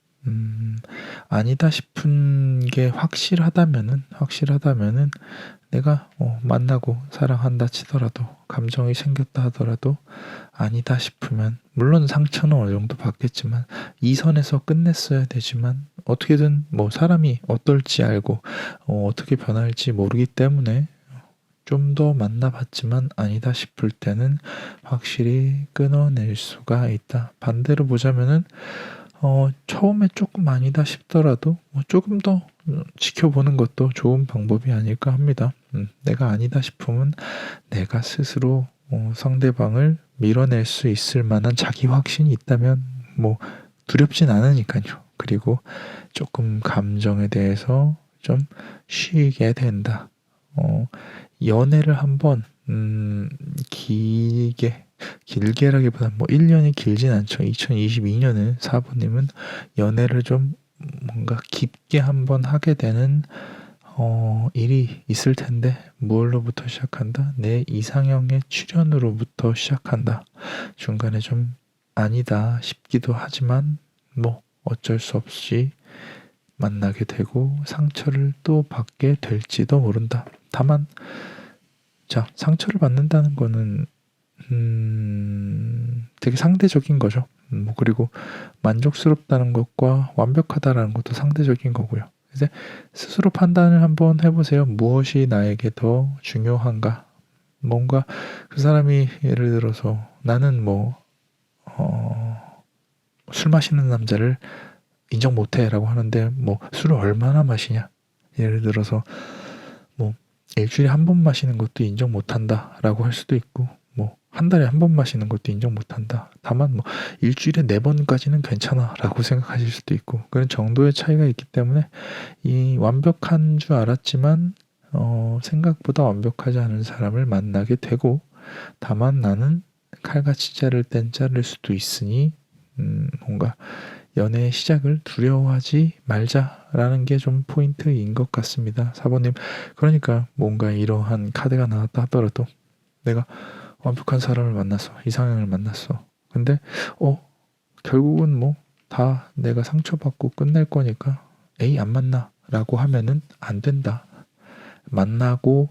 아니다 싶은 게 확실하다면은 내가 만나고 사랑한다 치더라도 감정이 생겼다 하더라도 아니다 싶으면 물론 상처는 어느 정도 받겠지만 이 선에서 끝냈어야 되지만 어떻게든 뭐 사람이 어떨지 알고 어떻게 변할지 모르기 때문에 좀 더 만나봤지만 아니다 싶을 때는 확실히 끊어낼 수가 있다. 반대로 보자면은 처음에 조금 아니다 싶더라도 조금 더 지켜보는 것도 좋은 방법이 아닐까 합니다. 내가 아니다 싶으면 내가 스스로 상대방을 밀어낼 수 있을 만한 자기 확신이 있다면 뭐 두렵진 않으니까요. 그리고 조금 감정에 대해서 좀 쉬게 된다. 연애를 한번 길게라기보다 1년이 길진 않죠. 2022년은 사부님은 연애를 좀 뭔가 깊게 한번 하게 되는 일이 있을 텐데 무엇로부터 시작한다? 내 이상형의 출현으로부터 시작한다. 중간에 좀 아니다 싶기도 하지만 어쩔 수 없이 만나게 되고 상처를 또 받게 될지도 모른다. 다만 상처를 받는다는 거는 되게 상대적인 거죠. 그리고 만족스럽다는 것과 완벽하다라는 것도 상대적인 거고요. 이제 스스로 판단을 한번 해보세요. 무엇이 나에게 더 중요한가? 뭔가 그 사람이 예를 들어서 나는 술 마시는 남자를 인정 못해 라고 하는데 술을 얼마나 마시냐? 예를 들어서 일주일에 한 번 마시는 것도 인정 못한다 라고 할 수도 있고 한 달에 한 번 마시는 것도 인정 못한다. 다만 일주일에 4번까지는 괜찮아 라고 생각하실 수도 있고 그런 정도의 차이가 있기 때문에 이 완벽한 줄 알았지만 생각보다 완벽하지 않은 사람을 만나게 되고 다만 나는 칼같이 자를 땐 자를 수도 있으니 뭔가 연애의 시작을 두려워하지 말자라는 게 좀 포인트인 것 같습니다. 사모님, 그러니까 뭔가 이러한 카드가 나왔다 하더라도 내가 완벽한 사람을 만났어. 이상형을 만났어. 근데 결국은 다 내가 상처받고 끝낼 거니까 에이 안 만나 라고 하면은 안 된다. 만나봐도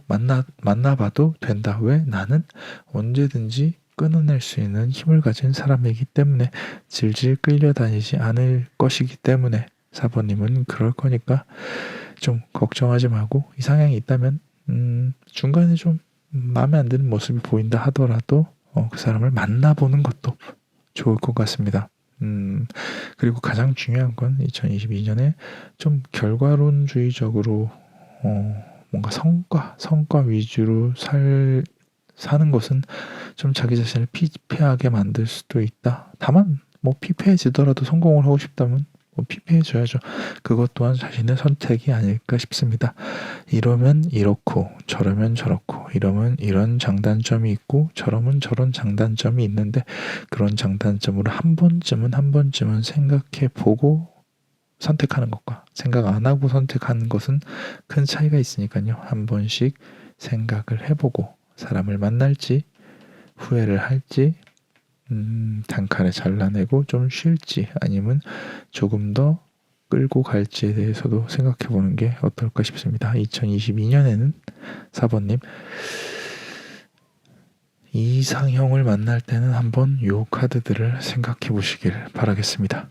된다. 왜? 나는 언제든지 끊어낼 수 있는 힘을 가진 사람이기 때문에 질질 끌려다니지 않을 것이기 때문에 사부님은 그럴 거니까 좀 걱정하지 말고 이상향이 있다면 중간에 좀 마음에 안 드는 모습이 보인다 하더라도 그 사람을 만나보는 것도 좋을 것 같습니다. 그리고 가장 중요한 건 2022년에 좀 결과론주의적으로 뭔가 성과 위주로 사는 것은 좀 자기 자신을 피폐하게 만들 수도 있다. 다만 피폐해지더라도 성공을 하고 싶다면 피폐해져야죠. 그것 또한 자신의 선택이 아닐까 싶습니다. 이러면 이렇고 저러면 저렇고 이러면 이런 장단점이 있고 저러면 저런 장단점이 있는데 그런 장단점으로 한 번쯤은 생각해 보고 선택하는 것과 생각 안 하고 선택하는 것은 큰 차이가 있으니까요. 한 번씩 생각을 해보고 사람을 만날지 후회를 할지 단칼에 잘라내고 좀 쉴지 아니면 조금 더 끌고 갈지에 대해서도 생각해 보는 게 어떨까 싶습니다. 2022년에는 4번님 이상형을 만날 때는 한번 요 카드들을 생각해 보시길 바라겠습니다.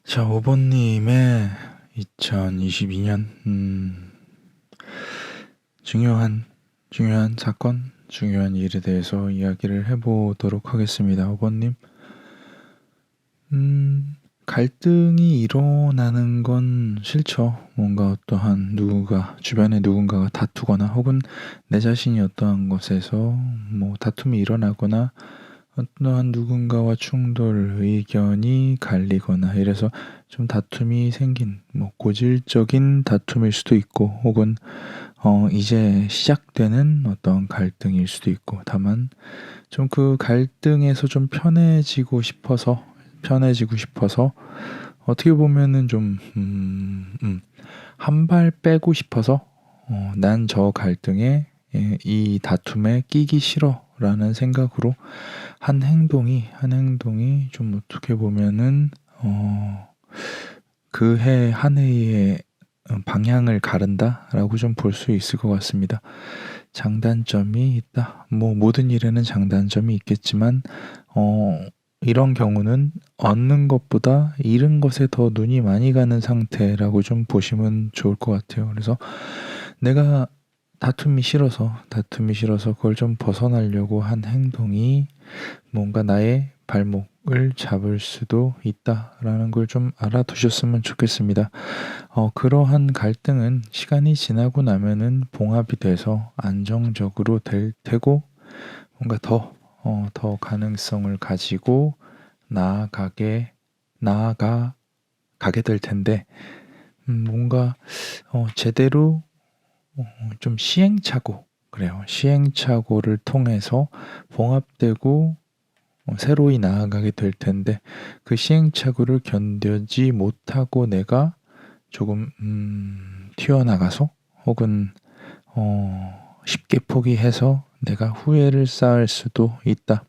자, 5번님의 2022년 중요한 사건, 중요한 일에 대해서 이야기를 해보도록 하겠습니다. 5번님 갈등이 일어나는 건 싫죠. 뭔가 어떠한 주변에 누군가가 다투거나 혹은 내 자신이 어떠한 것에서 다툼이 일어나거나 어떠한 누군가와 충돌, 의견이 갈리거나 이래서 좀 다툼이 생긴 고질적인 다툼일 수도 있고 혹은 이제 시작되는 어떤 갈등일 수도 있고 다만 좀 그 갈등에서 좀 편해지고 싶어서 어떻게 보면은 좀 한 발 빼고 싶어서 난 저 갈등에 이 다툼에 끼기 싫어라는 생각으로 한 행동이 좀 어떻게 보면은 그 해 한 해의 방향을 가른다라고 좀 볼 수 있을 것 같습니다. 장단점이 있다. 뭐 모든 일에는 장단점이 있겠지만 이런 경우는 얻는 것보다 잃은 것에 더 눈이 많이 가는 상태라고 좀 보시면 좋을 것 같아요. 그래서 내가 다툼이 싫어서 그걸 좀 벗어나려고 한 행동이 뭔가 나의 발목을 잡을 수도 있다라는 걸 좀 알아두셨으면 좋겠습니다. 그러한 갈등은 시간이 지나고 나면은 봉합이 돼서 안정적으로 될 테고 뭔가 더 가능성을 가지고 가게 될 텐데, 뭔가 제대로 좀 그래요. 시행착오를 통해서 봉합되고 새로이 나아가게 될 텐데, 그 시행착오를 견디지 못하고 내가 조금 튀어나가서 혹은 쉽게 포기해서 내가 후회를 쌓을 수도 있다.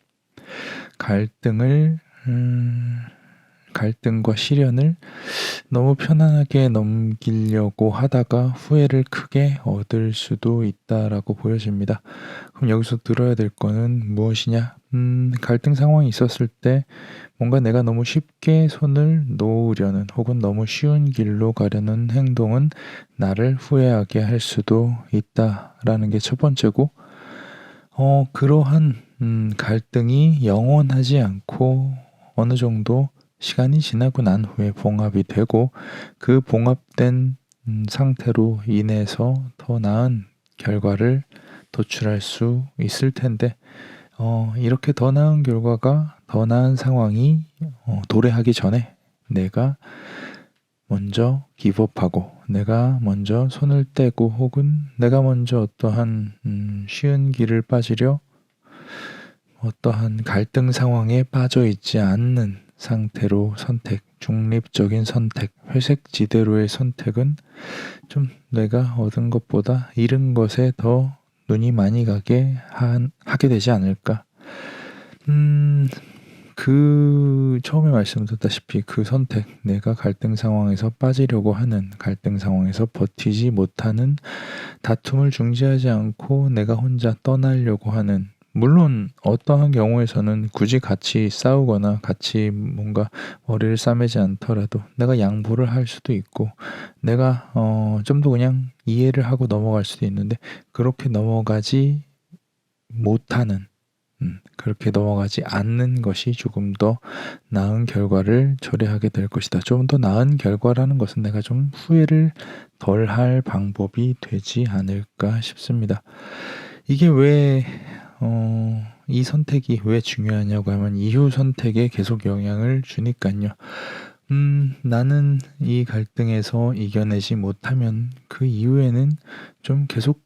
갈등과 시련을 너무 편안하게 넘기려고 하다가 후회를 크게 얻을 수도 있다라고 보여집니다. 그럼 여기서 들어야 될 거는 무엇이냐? 갈등 상황이 있었을 때 뭔가 내가 너무 쉽게 손을 놓으려는 혹은 너무 쉬운 길로 가려는 행동은 나를 후회하게 할 수도 있다라는 게 첫 번째고, 그러한 갈등이 영원하지 않고 어느 정도 시간이 지나고 난 후에 봉합이 되고 그 봉합된 상태로 인해서 더 나은 결과를 도출할 수 있을 텐데, 이렇게 더 나은 결과가 더 나은 상황이 도래하기 전에 내가 먼저 기법하고 내가 먼저 손을 떼고 혹은 내가 먼저 어떠한 쉬운 길을 빠지려 어떠한 갈등 상황에 빠져 있지 않는 상태로 중립적인 선택, 회색 지대로의 선택은 좀 내가 얻은 것보다 잃은 것에 더 눈이 많이 하게 되지 않을까. 처음에 말씀드렸다시피 그 선택, 내가 갈등 상황에서 빠지려고 하는, 갈등 상황에서 버티지 못하는, 다툼을 중지하지 않고 내가 혼자 떠나려고 하는, 물론 어떠한 경우에서는 굳이 같이 싸우거나 같이 뭔가 머리를 싸매지 않더라도 내가 양보를 할 수도 있고 내가 좀 더 그냥 이해를 하고 넘어갈 수도 있는데, 그렇게 넘어가지 못하는 그렇게 넘어가지 않는 것이 조금 더 나은 결과를 초래하게 될 것이다. 좀 더 나은 결과라는 것은 내가 좀 후회를 덜 할 방법이 되지 않을까 싶습니다. 이게 이 선택이 왜 중요하냐고 하면 이후 선택에 계속 영향을 주니까요. 나는 이 갈등에서 이겨내지 못하면 그 이후에는 좀 계속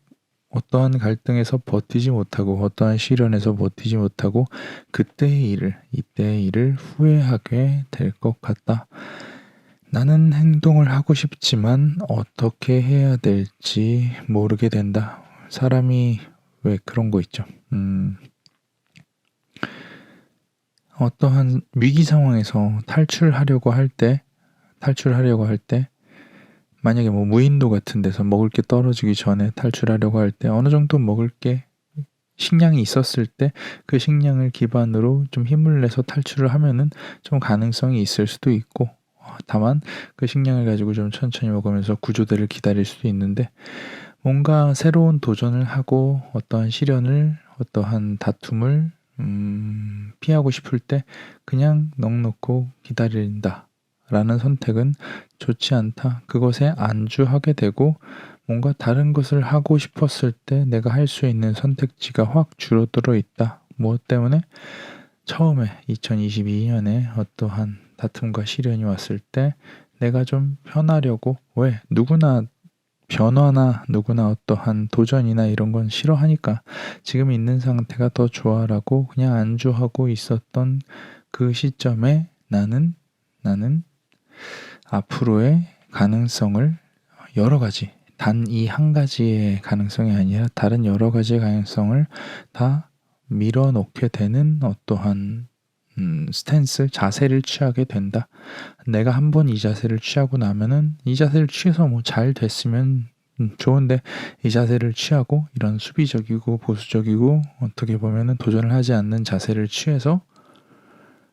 어떠한 갈등에서 버티지 못하고 어떠한 시련에서 버티지 못하고 이때의 일을 후회하게 될 것 같다. 나는 행동을 하고 싶지만 어떻게 해야 될지 모르게 된다. 사람이 왜 그런 거 있죠. 어떠한 위기 상황에서 탈출하려고 할 때 만약에 뭐 무인도 같은 데서 먹을 게 떨어지기 전에 탈출하려고 할 때 어느 정도 먹을 게 식량이 있었을 때 그 식량을 기반으로 좀 힘을 내서 탈출을 하면은 좀 가능성이 있을 수도 있고, 다만 그 식량을 가지고 좀 천천히 먹으면서 구조대를 기다릴 수도 있는데, 뭔가 새로운 도전을 하고 어떠한 다툼을 피하고 싶을 때 그냥 넋놓고 기다린다 라는 선택은 좋지 않다. 그것에 안주하게 되고 뭔가 다른 것을 하고 싶었을 때 내가 할 수 있는 선택지가 확 줄어들어 있다. 무엇 때문에? 처음에 2022년에 어떠한 다툼과 시련이 왔을 때 내가 좀 편하려고, 왜? 누구나 변화나 누구나 어떠한 도전이나 이런 건 싫어하니까 지금 있는 상태가 더 좋아라고 그냥 안주하고 있었던 그 시점에 나는 앞으로의 가능성을 여러 가지, 단 이 한 가지의 가능성이 아니라 다른 여러 가지의 가능성을 다 밀어놓게 되는 어떠한 스탠스, 자세를 취하게 된다. 내가 한번 이 자세를 취하고 나면은 이 자세를 취해서 뭐 잘 됐으면 좋은데, 이 자세를 취하고 이런 수비적이고 보수적이고 어떻게 보면은 도전을 하지 않는 자세를 취해서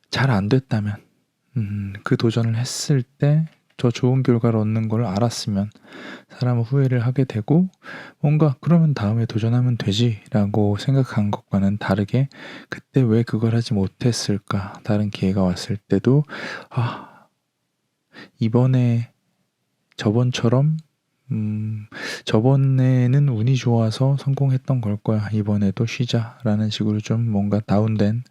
잘 안 됐다면, 그 도전을 했을 때 더 좋은 결과를 얻는 걸 알았으면 사람은 후회를 하게 되고, 뭔가 그러면 다음에 도전하면 되지라고 생각한 것과는 다르게 그때 왜 그걸 하지 못했을까, 다른 기회가 왔을 때도 이번에 저번처럼 저번에는 운이 좋아서 성공했던 걸 거야, 이번에도 쉬자라는 식으로 좀 뭔가 다운된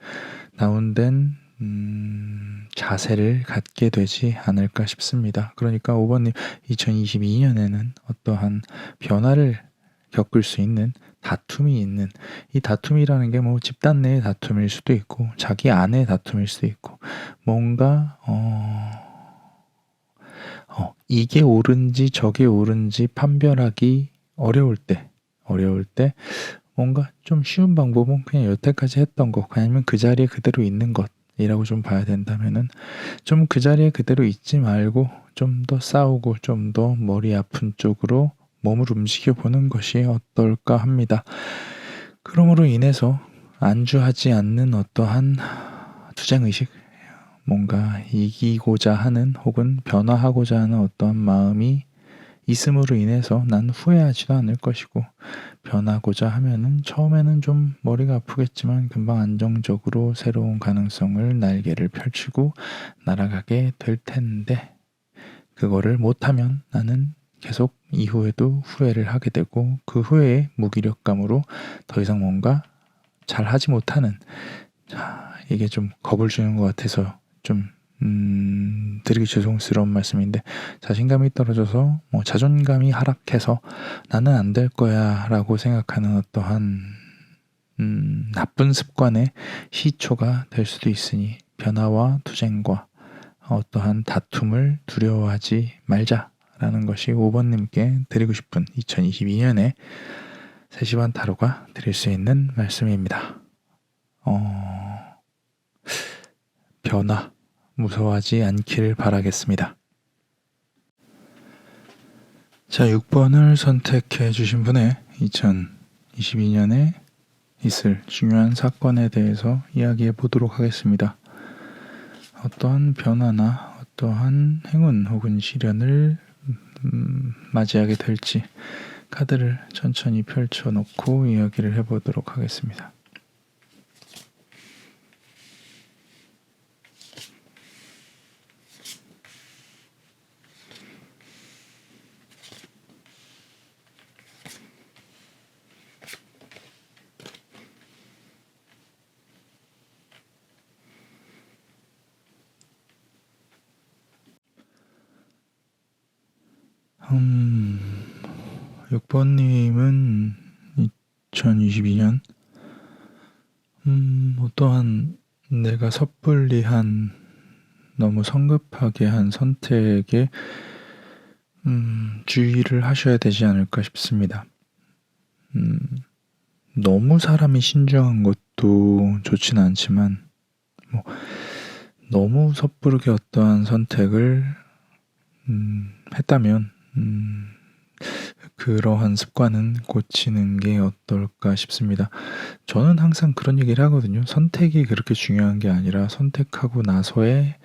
자세를 갖게 되지 않을까 싶습니다. 그러니까 5번님, 2022년에는 어떠한 변화를 겪을 수 있는, 다툼이 있는, 이 다툼이라는 게 뭐 집단 내의 다툼일 수도 있고 자기 안의 다툼일 수도 있고, 뭔가 이게 옳은지 저게 옳은지 판별하기 어려울 때 뭔가 좀 쉬운 방법은 그냥 여태까지 했던 것, 아니면 그 자리에 그대로 있는 것이라고 좀 봐야 된다면은, 좀 그 자리에 그대로 있지 말고 좀 더 싸우고 좀 더 머리 아픈 쪽으로 몸을 움직여 보는 것이 어떨까 합니다. 그러므로 인해서 안주하지 않는 어떠한 투쟁의식, 뭔가 이기고자 하는 혹은 변화하고자 하는 어떠한 마음이 있음으로 인해서 난 후회하지도 않을 것이고, 변하고자 하면은 처음에는 좀 머리가 아프겠지만 금방 안정적으로 새로운 가능성을, 날개를 펼치고 날아가게 될 텐데, 그거를 못하면 나는 계속 이후에도 후회를 하게 되고, 그 후회의 무기력감으로 더 이상 뭔가 잘 하지 못하는, 이게 좀 겁을 주는 것 같아서 좀 드리기 죄송스러운 말씀인데, 자신감이 떨어져서 뭐 자존감이 하락해서 나는 안 될 거야 라고 생각하는 어떠한 나쁜 습관의 시초가 될 수도 있으니, 변화와 투쟁과 어떠한 다툼을 두려워하지 말자라는 것이 5번님께 드리고 싶은 2022년에 3시 반 타로가 드릴 수 있는 말씀입니다. 변화 무서워하지 않기를 바라겠습니다. 자, 6번을 선택해 주신 분의 2022년에 있을 중요한 사건에 대해서 이야기해 보도록 하겠습니다. 어떠한 변화나 어떠한 행운 혹은 시련을 맞이하게 될지 카드를 천천히 펼쳐놓고 이야기를 해보도록 하겠습니다. 음, 6번님은 2022년 어떠한 내가 섣불리 한, 너무 성급하게 한 선택에 주의를 하셔야 되지 않을까 싶습니다. 너무 사람이 신중한 것도 좋지는 않지만, 너무 섣부르게 어떠한 선택을 했다면 그러한 습관은 고치는 게 어떨까 싶습니다. 저는 항상 그런 얘기를 하거든요. 선택이 그렇게 중요한 게 아니라 선택하고 나서의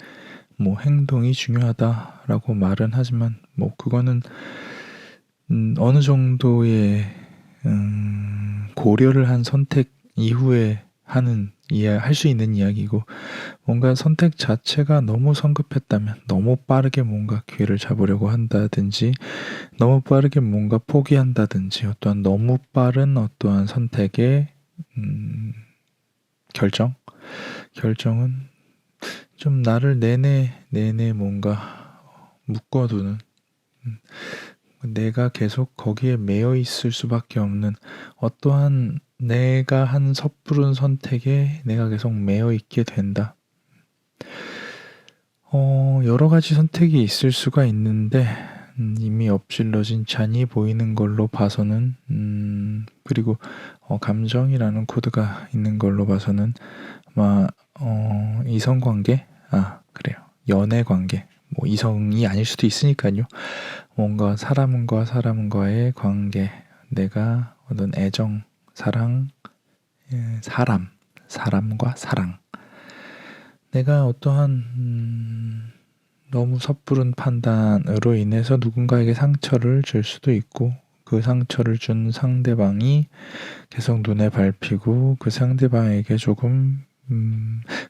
뭐 행동이 중요하다라고 말은 하지만, 뭐 그거는 어느 정도의 고려를 한 선택 이후에 할 수 있는 이야기고, 뭔가 선택 자체가 너무 성급했다면, 너무 빠르게 뭔가 기회를 잡으려고 한다든지, 너무 빠르게 뭔가 포기한다든지, 어떠한 너무 빠른 어떠한 선택의 결정은 좀 나를 내내 뭔가 묶어두는, 내가 계속 거기에 매여 있을 수밖에 없는, 어떠한 내가 한 섣부른 선택에 내가 계속 매여 있게 된다. 여러 가지 선택이 있을 수가 있는데 이미 엎질러진 잔이 보이는 걸로 봐서는 그리고 감정이라는 코드가 있는 걸로 봐서는 아마 이성관계? 그래요. 연애관계. 뭐 이성이 아닐 수도 있으니까요. 뭔가 사람과 사람과의 관계, 내가 어떤 애정, 사랑, 사람과 사랑. 내가 어떠한 너무 섣부른 판단으로 인해서 누군가에게 상처를 줄 수도 있고, 그 상처를 준 상대방이 계속 눈에 밟히고 그 상대방에게 조금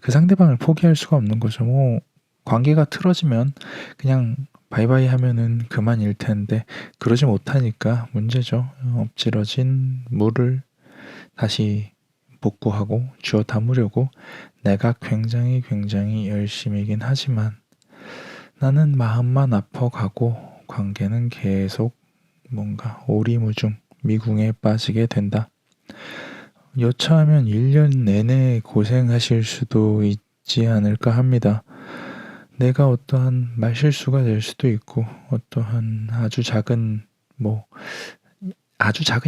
그 상대방을 포기할 수가 없는 거죠. 뭐 관계가 틀어지면 그냥 바이바이 하면은 그만일 텐데 그러지 못하니까 문제죠. 엎질러진 물을 다시 복구하고 주워 담으려고 내가 굉장히 열심이긴 하지만 나는 마음만 아파가고 관계는 계속 뭔가 오리무중 미궁에 빠지게 된다. 여차하면 1년 내내 고생하실 수도 있지 않을까 합니다. 내가 어떠한 말실수가 될 수도 있고 어떠한 아주 작은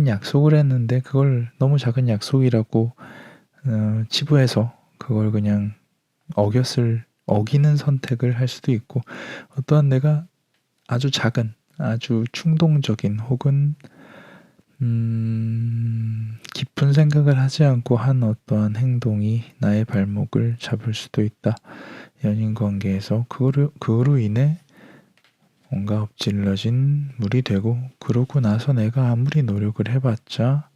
약속을 했는데 그걸 너무 작은 약속이라고 치부해서 그걸 그냥 어기는 선택을 할 수도 있고 어떠한 내가 아주 작은 아주 충동적인 혹은 깊은 생각을 하지 않고 한 어떠한 행동이 나의 발목을 잡을 수도 있다. 연인 관계에서 그거로 인해 뭔가 엎질러진 물이 되고 그러고 나서 내가 아무리 노력을 해봤자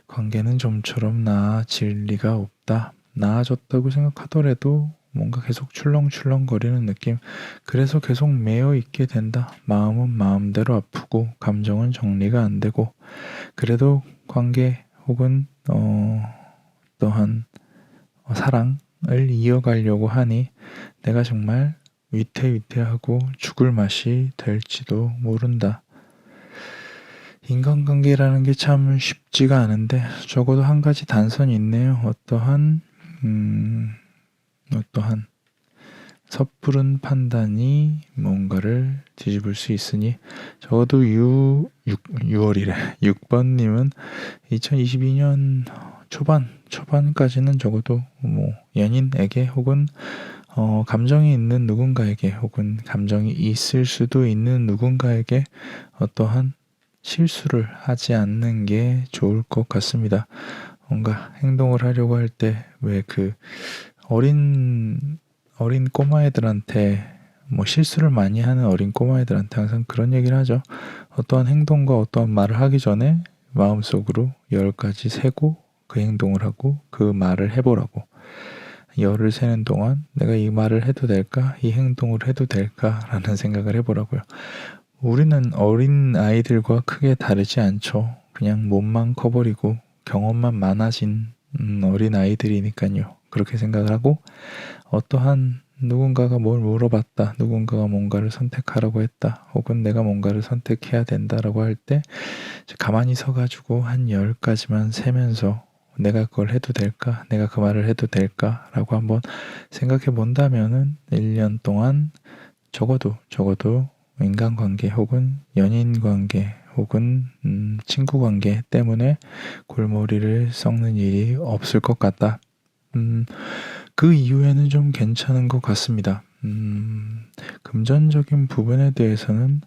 관계는 좀처럼 나아질 리가 없다. 나아졌다고 생각하더라도 뭔가 계속 출렁출렁거리는 느낌. 그래서 계속 매여 있게 된다. 마음은 마음대로 아프고 감정은 정리가 안 되고 그래도 관계 혹은 또한 사랑을 이어가려고 하니 내가 정말 위태위태하고 죽을 맛이 될지도 모른다. 인간관계라는 게 참 쉽지가 않은데 적어도 한 가지 단선이 있네요. 어떠한 섣부른 판단이 뭔가를 뒤집을 수 있으니 적어도 6월이래 6번님은 2022년 초반까지는 적어도 연인에게 혹은 감정이 있는 누군가에게 혹은 감정이 있을 수도 있는 누군가에게 어떠한 실수를 하지 않는 게 좋을 것 같습니다. 뭔가 행동을 하려고 할 때 왜 그 어린 꼬마애들한테 실수를 많이 하는 어린 꼬마애들한테 항상 그런 얘기를 하죠. 어떠한 행동과 어떠한 말을 하기 전에 마음속으로 10가지 세고 그 행동을 하고 그 말을 해보라고. 열을 세는 동안 내가 이 말을 해도 될까? 이 행동을 해도 될까? 라는 생각을 해보라고요. 우리는 어린 아이들과 크게 다르지 않죠. 그냥 몸만 커버리고 경험만 많아진 어린 아이들이니까요. 그렇게 생각을 하고 어떠한 누군가가 뭘 물어봤다. 누군가가 뭔가를 선택하라고 했다. 혹은 내가 뭔가를 선택해야 된다라고 할 때 가만히 서가지고 한 10가지만 세면서 내가 그걸 해도 될까? 내가 그 말을 해도 될까? 라고 한번 생각해 본다면은 1년 동안 적어도 인간관계 혹은 연인관계 혹은 친구관계 때문에 골머리를 썩는 일이 없을 것 같다. 그 이후에는 좀 괜찮은 것 같습니다. 금전적인 부분에 대해서는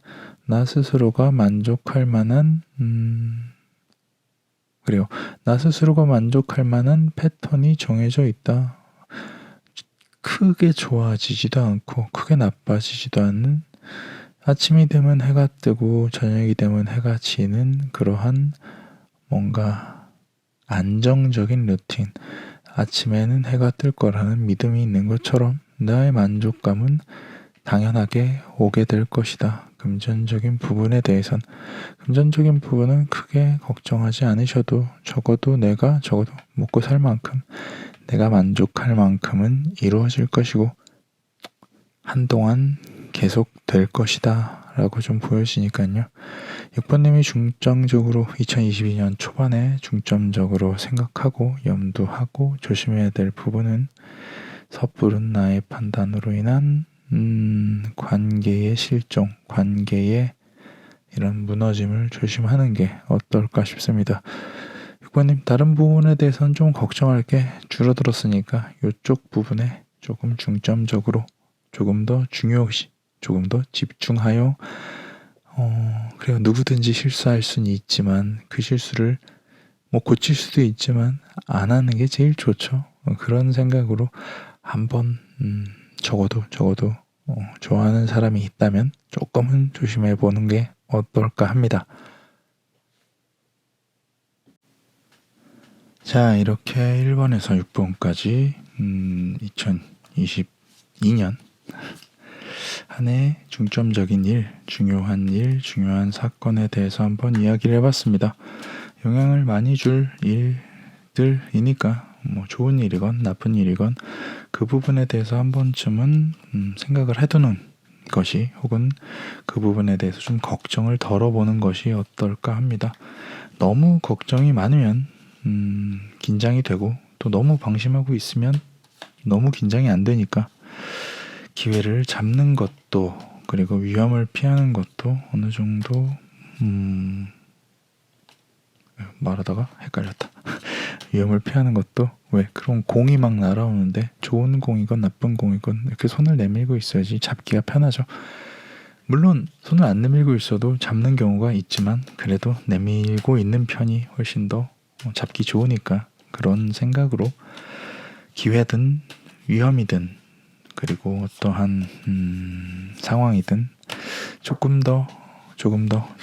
나 스스로가 만족할 만한 그래요. 나 스스로가 만족할 만한 패턴이 정해져 있다. 크게 좋아지지도 않고 크게 나빠지지도 않는 아침이 되면 해가 뜨고 저녁이 되면 해가 지는 그러한 뭔가 안정적인 루틴. 아침에는 해가 뜰 거라는 믿음이 있는 것처럼 나의 만족감은 당연하게 오게 될 것이다. 금전적인 부분에 대해선 금전적인 부분은 크게 걱정하지 않으셔도 적어도 먹고 살 만큼 내가 만족할 만큼은 이루어질 것이고 한동안 계속 될 것이다 라고 좀 보여지니까요. 6번님이 중점적으로 2022년 초반에 중점적으로 생각하고 염두하고 조심해야 될 부분은 섣부른 나의 판단으로 인한 관계의 실종, 관계의 이런 무너짐을 조심하는 게 어떨까 싶습니다. 6번님, 다른 부분에 대해서는 좀 걱정할 게 줄어들었으니까 이쪽 부분에 조금 중점적으로 조금 더 중요시, 조금 더 집중하여 그래요. 누구든지 실수할 수는 있지만 그 실수를 뭐 고칠 수도 있지만 안 하는 게 제일 좋죠. 그런 생각으로 한번 적어도 좋아하는 사람이 있다면 조금은 조심해 보는 게 어떨까 합니다. 자, 이렇게 1번에서 6번까지 2022년 한 해 중점적인 일, 중요한 사건에 대해서 한번 이야기를 해봤습니다. 영향을 많이 줄 일들이니까 뭐 좋은 일이건 나쁜 일이건 그 부분에 대해서 한 번쯤은 생각을 해두는 것이, 혹은 그 부분에 대해서 좀 걱정을 덜어보는 것이 어떨까 합니다. 너무 걱정이 많으면 긴장이 되고, 또 너무 방심하고 있으면 너무 긴장이 안 되니까 기회를 잡는 것도, 그리고 위험을 피하는 것도 어느 정도 말하다가 헷갈렸다. 위험을 피하는 것도, 왜 그런 공이 막 날아오는데 좋은 공이건 나쁜 공이건 이렇게 손을 내밀고 있어야지 잡기가 편하죠. 물론 손을 안 내밀고 있어도 잡는 경우가 있지만 그래도 내밀고 있는 편이 훨씬 더 잡기 좋으니까, 그런 생각으로 기회든 위험이든 그리고 어떠한 상황이든 조금 더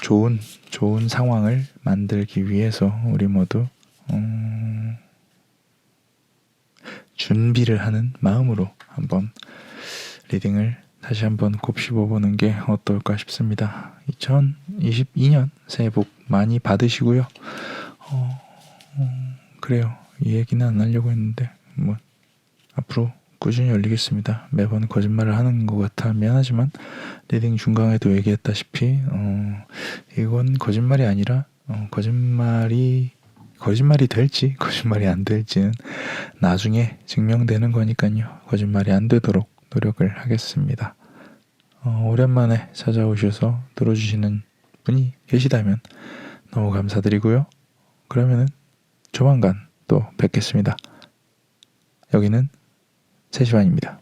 좋은 상황을 만들기 위해서 우리 모두 준비를 하는 마음으로 한번 리딩을 다시 한번 곱씹어보는 게 어떨까 싶습니다. 2022년 새해 복 많이 받으시고요. 그래요. 이 얘기는 안 하려고 했는데 뭐 앞으로 꾸준히 올리겠습니다. 매번 거짓말을 하는 것 같아 미안하지만, 리딩 중간에도 얘기했다시피 이건 거짓말이 아니라 거짓말이 될지 거짓말이 안 될지는 나중에 증명되는 거니까요. 거짓말이 안 되도록 노력을 하겠습니다. 오랜만에 찾아오셔서 들어주시는 분이 계시다면 너무 감사드리고요. 그러면은 조만간 또 뵙겠습니다. 여기는 세시반입니다.